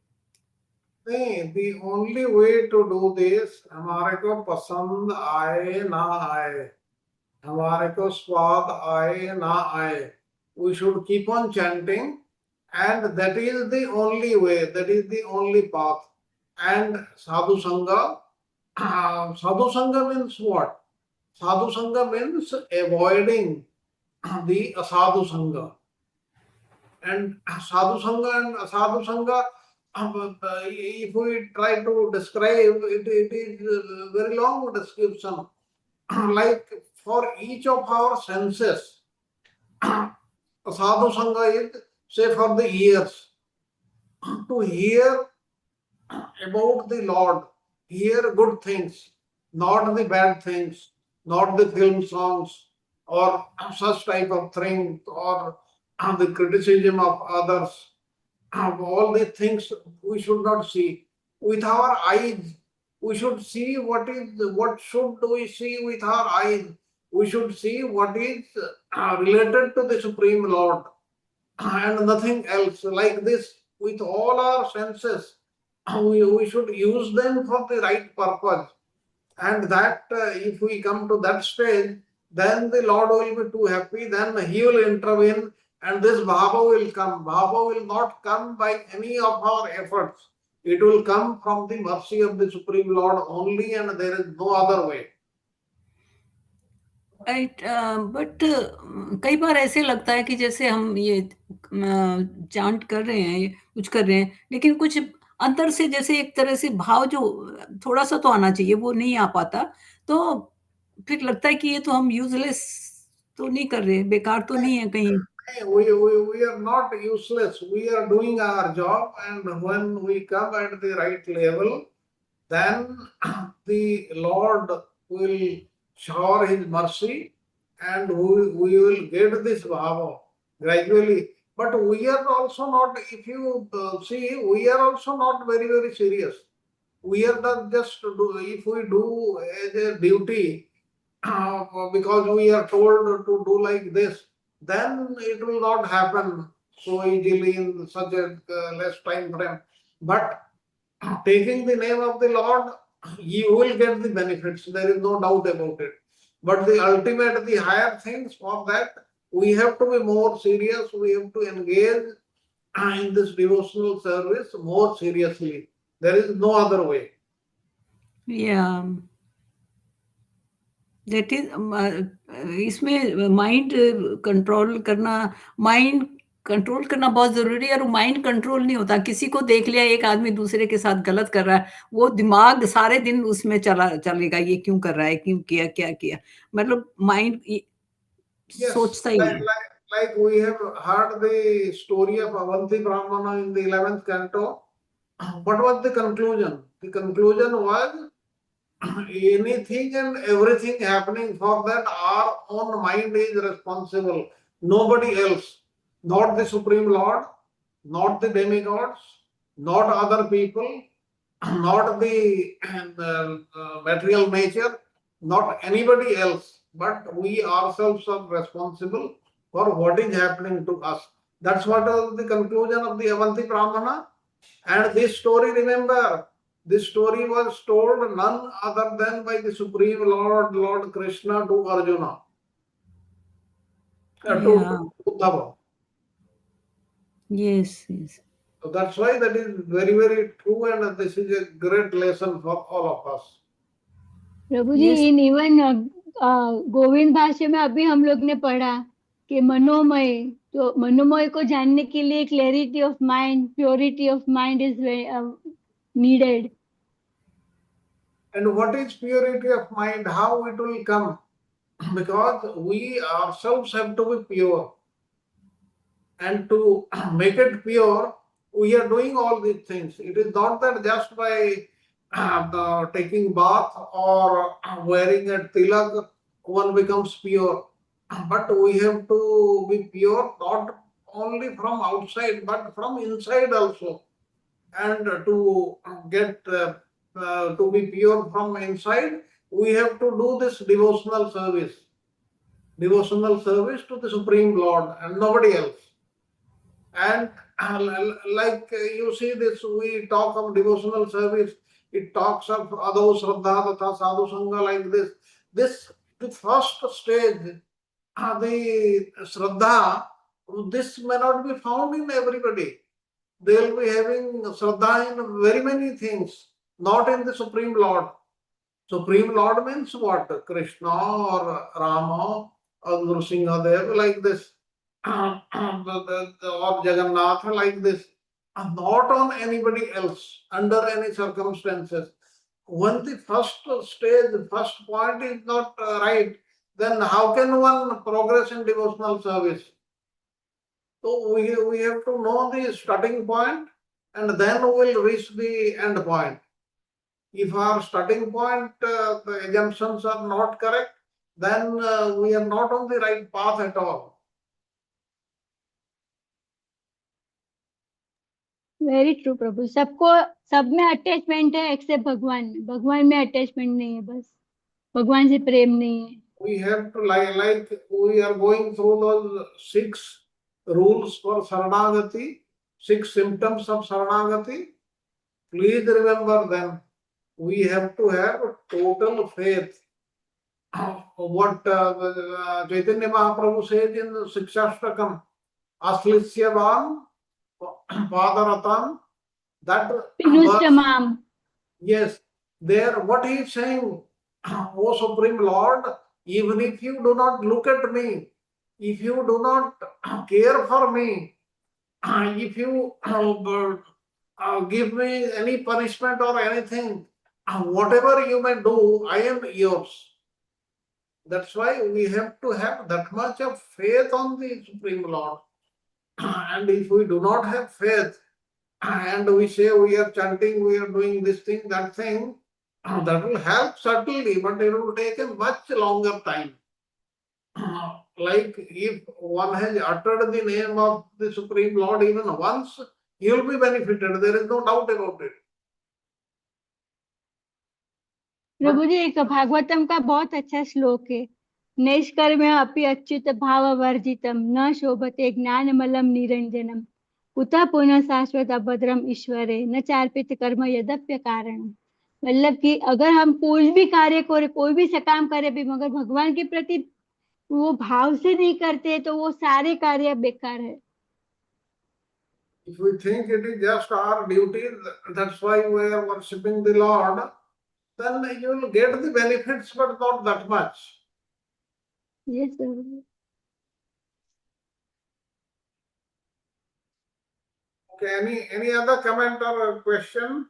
नहीं, the only way to do this, हमारे को पसंद आए ना आए, हमारे को स्वाद आए ना आए, we should keep on chanting, and that is the only way, that is the only path. And sadhu sangha means what? Sadhu sangha means avoiding the asadhu sangha. And sadhu sangha and asadhu sangha, if we try to describe it, it is a very long description. Like for each of our senses, sadhu sangha is, say, for the ears, to hear about the Lord, hear good things, not the bad things, not the film songs or such type of thing, or the criticism of others, all these things we should not see with our eyes. We should see what should we see with our eyes. We should see what is related to the Supreme Lord and nothing else. Like this, with all our senses, we should use them for the right purpose. And that if we come to that stage, then the Lord will be too happy, then He will intervene and this Bhava will come. Bhava will not come by any of our efforts. It will come from the mercy of the Supreme Lord only, and there is no other way. Right but कई बार ऐसे लगता है कि जैसे हम ये chant कर रहे हैं, ये कुछ कर रहे हैं, लेकिन कुछ अंदर से जैसे एक तरह से भाव जो थोड़ा सा तो आना चाहिए, वो नहीं आ पाता। तो फिर लगता है कि ये तो हम यूजलेस तो नहीं कर रहे, बेकार तो नहीं है कहीं। We are not useless. We are doing our job, and when we come at the right level, then the Lord will shower His mercy, and we will get this bhava gradually. But we are also not, if you see, we are also not very, very serious. We are not just if we do as a duty, because we are told to do like this, then it will not happen so easily in such a less time frame. But taking the name of the Lord, you will get the benefits. There is no doubt about it. But the ultimate, the higher things, for that, we have to be more serious. We have to engage in this devotional service more seriously. There is no other way. या that is इसमें mind control करना बहुत जरूरी है, और mind control नहीं होता। किसी को देख लिया, एक आदमी दूसरे के साथ गलत कर रहा है, वो दिमाग सारे दिन उसमें चलेगा, ये क्यों कर रहा है, क्यों किया, क्या किया, मतलब माइंड Yes, सोचता ही है। like we have heard the story of Avanti Brahmana in the 11th canto. What was the conclusion? The conclusion was anything and everything happening, for that our own mind is responsible. Nobody else. Not the Supreme Lord, not the demigods, not other people, not the material nature, not anybody else, but we ourselves are responsible for what is happening to us. That's what was the conclusion of the Avanti Brahmana. And this story, remember, this story was told none other than by the Supreme Lord, Lord Krishna, to Arjuna, to Uddhava. Yes, yes. So that's why that is very, very true, and this is a great lesson for all of us. Prabhu ji, Yes. In even Govind Bhashya में अभी हम लोग ने पढ़ा कि मनोमय, तो मनोमय को जानने के लिए clarity of mind, purity of mind is needed. And what is purity of mind? How it will come? Because we ourselves have to be pure. And to make it pure, we are doing all these things. It is not that just by taking bath or wearing a tilak one becomes pure. But we have to be pure not only from outside but from inside also. And to get to be pure from inside, we have to do this devotional service to the Supreme Lord and nobody else. And like you see this, we talk of devotional service, it talks of Adho Shraddha Tatha Sadhu Sangha, like this. This, the first stage, the Shraddha, this may not be found in everybody. They will be having Shraddha in very many things, not in the Supreme Lord. Supreme Lord means what? Krishna or Rama or Nrsimhadev, like this. Or Jagannath, like this. Not on anybody else, under any circumstances. When the first stage, the first point is not right, then how can one progress in devotional service? So we have to know the starting point, and then we will reach the end point. If our starting point, the assumptions are not correct, then we are not on the right path at all. Very true प्रभु। सबको सब में attachment है accept भगवान में। भगवान में attachment नहीं है, बस भगवान से प्रेम नहीं है। We have to like we are going through those 6 rules for Saranagati, 6 symptoms of Saranagati. Please remember them. We have to have total faith. What Chaitanya Mahaprabhu says in Sikshashtakam, Aslishyavan Padaratam, that verse, पिनुष्टमाम। yes, there what he is saying, O Supreme Lord, even if you do not look at me, if you do not care for me, if you give me any punishment or anything, whatever you may do, I am yours. That's why we have to have that much of faith on the Supreme Lord. And if we do not have faith, and we say we are chanting, we are doing this thing, that thing, that will help certainly, but it will take a much longer time. Like if one has uttered the name of the Supreme Lord even once, he will be benefited. There is no doubt about it. प्रभु जी, एक भागवतम का बहुत अच्छा श्लोक है, नैष्कर्म्य अपि अच्युत भाव वर्जितम न शोभते ज्ञानमलम निरंजनम कुतः पुनः शाश्वत अभद्रम ईश्वरे न चार्पित कर्म यद्यप्य कारण। मतलब कि अगर हम कोई भी कार्य करे, कोई भी काम करे भी, मगर भगवान के प्रति वो भाव से नहीं करते तो वो सारे कार्य बेकार है। If we think it is just our duty, that's why we are worshipping the Lord, then you will get the benefits, but not that much. Yes Prabhu. Okay, any other comment or question?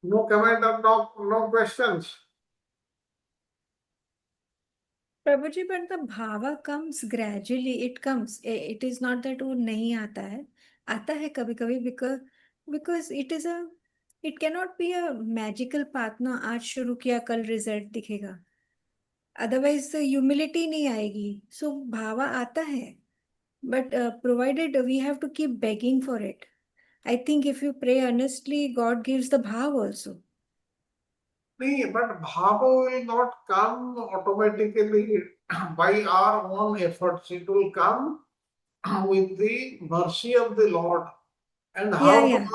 No comment or no questions? Prabhuji, but the bhava comes gradually. It comes. It is not that वो नहीं आता है. आता है कभी कभी because it cannot be a magical path ना. आज शुरू किया कल result दिखेगा. Otherwise humility नहीं आएगी. So bhava आता है. But provided we have to keep begging for it. I think if you pray earnestly, God gives the bhav also. No, but bhava will not come automatically by our own efforts. It will come with the mercy of the Lord. And Yeah.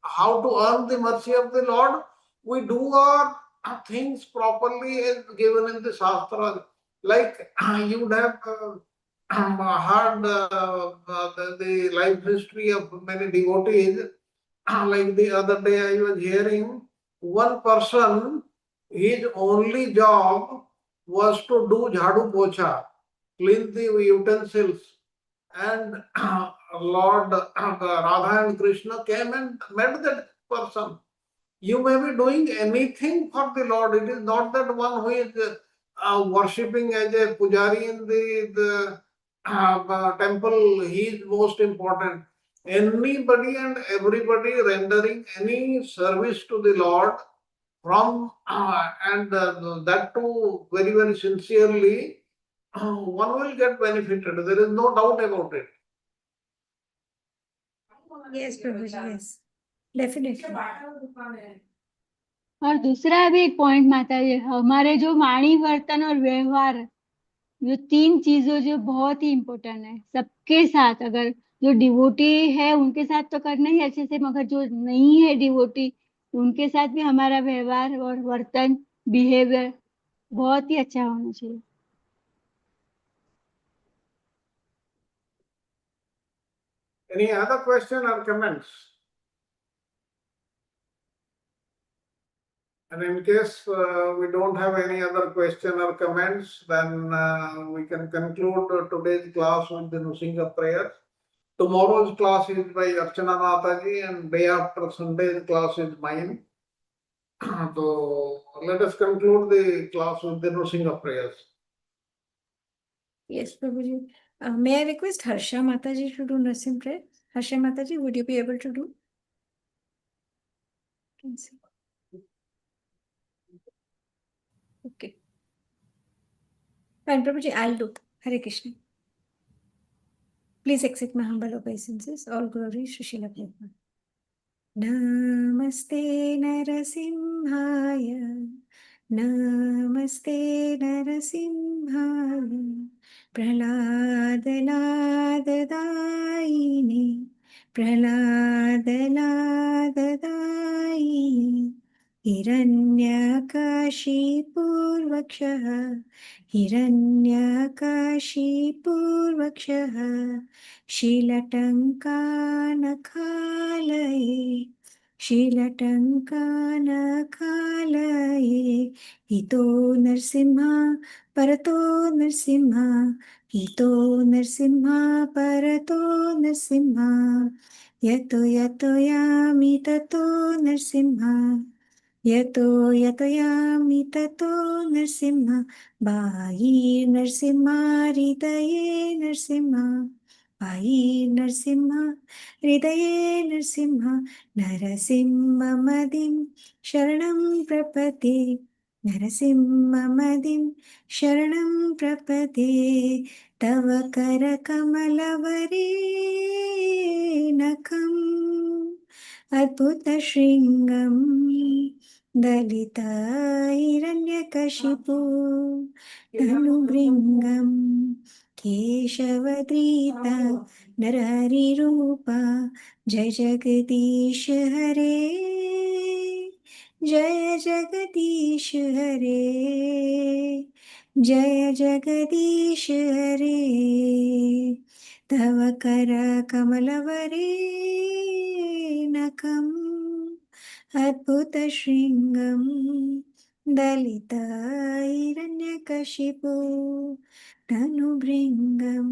how to earn the mercy of the Lord? We do our things properly as given in the Shastra. Like you would have heard the life history of many devotees. Like the other day I was hearing one person, his only job was to do jhadu pocha, clean the utensils. And Lord Radha and Krishna came and met that person. You may be doing anything for the Lord. It is not that one who is worshipping as a pujari in the temple, he is most important. Anybody and everybody rendering any service to the Lord from and that too very, very sincerely, one will get benefited. There is no doubt about it. Yes, Prabhuji, yes. Definitely. और दूसरा भी एक point माता जी, हमारे जो वाणी वर्तन और व्यवहार, जो 3 चीजों जो बहुत ही इम्पोर्टेंट है सबके साथ। अगर जो डिवोटी है उनके साथ तो करना ही अच्छे से, मगर जो नहीं है डिवोटी उनके साथ भी हमारा व्यवहार और वर्तन, बिहेवियर बहुत ही अच्छा होना चाहिए। Any other question or comments? And in case we don't have any other question or comments, then we can conclude today's class with the Nusinga prayer. Tomorrow's class is by Archana Mataji and day after Sunday's class is mine. So let us conclude the class with the Nusinga prayers. Yes, Prabhuji. May I request Harsha Mataji to do nursing prayer? Harsha Mataji, would you be able to do? Can see. Okay. Fine, Prabhuji, I'll do. Hare Krishna. Please accept my humble obeisances. All glory, Sri Srila Prabhupada. Namaste Narasimhaya. Namaste Narasimhaya. Prahladanadadaini. Prahladanadadaini. Hiranyakashipurvakshah. Hiranyakashipurvakshah. Shilatankanakalaye. Shilatankanakalaye. Ito Narsimha Parato Narsimha. Ito Narsimha Parato Narsimha. Yato yato yami tato Narsimha. Yato yato yami tato Narsimha. Bhai Narsimha Hridaye Narsimha. Bhai Narsimha Hridaye Narsimha. Narasimhamadim Sharanam Prapate. Narasimhamadim Sharanam Prapate. Tava Kara Kamalavare Nakam Adbhuta Shringam Dalita Hiranyakashipu Dhanubringam Keshavadrita Narari Rupa Jai Jagadish Hare Jai Jagadish Hare Jai Jagadish Hare Tava Kara Kamalavare Nakam Adbhuta Shringam Dalita Hiranyakashipu Dhanubringam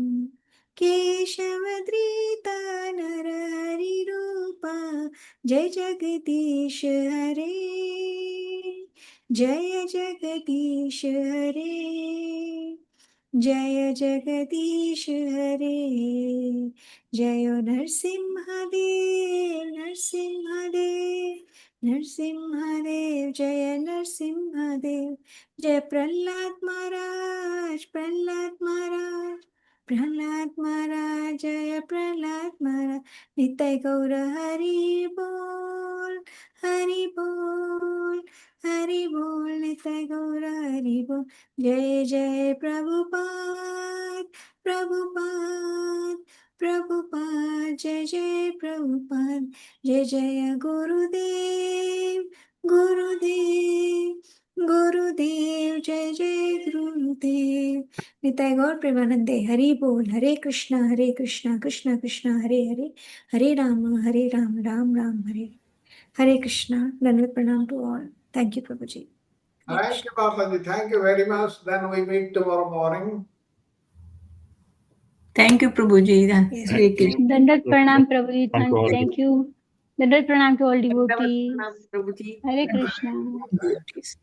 Keshavadrita Narari Rupa Jai Jagadish Hare Jai Jagadish Hare Jaya Jagadish Hare Jayo Narsimhadev Narsimhadev Narsimhadev Jaya Narsimhadev Jaya Prahlad Maharaj Prahlad Maharaj Prahlad Maharaj Jaya Prahlad Maharaj Nitai Gaura Hari Bol Hari Bol Hari Bol Nitai Gaura Hari Bol Jai Jai Prabhupada Prabhupada Prabhupada Jai Jai Prabhupada Jai Jai Gurudev Gurudev Gurudev Jai Jai Gurudev Nitai Gaur Premanande Hari Bol Hare Krishna Krishna Krishna Hare Hare Hare Rama Ram Ram Hare Hare Krishna. Dandavat pranam to all. Thank you, Prabhuji. Hare Thank Krishna. you, Mataji. Thank you very much. Then we meet tomorrow morning. Thank you, Prabhuji. Yes, Hare Prabhuji. Krishna. Dandat Pranam Prabhuji. Thank you all. Thank you. Dandat Pranam to all Dandavat devotees. pranam, Prabhuji. Hare Krishna. Devotees.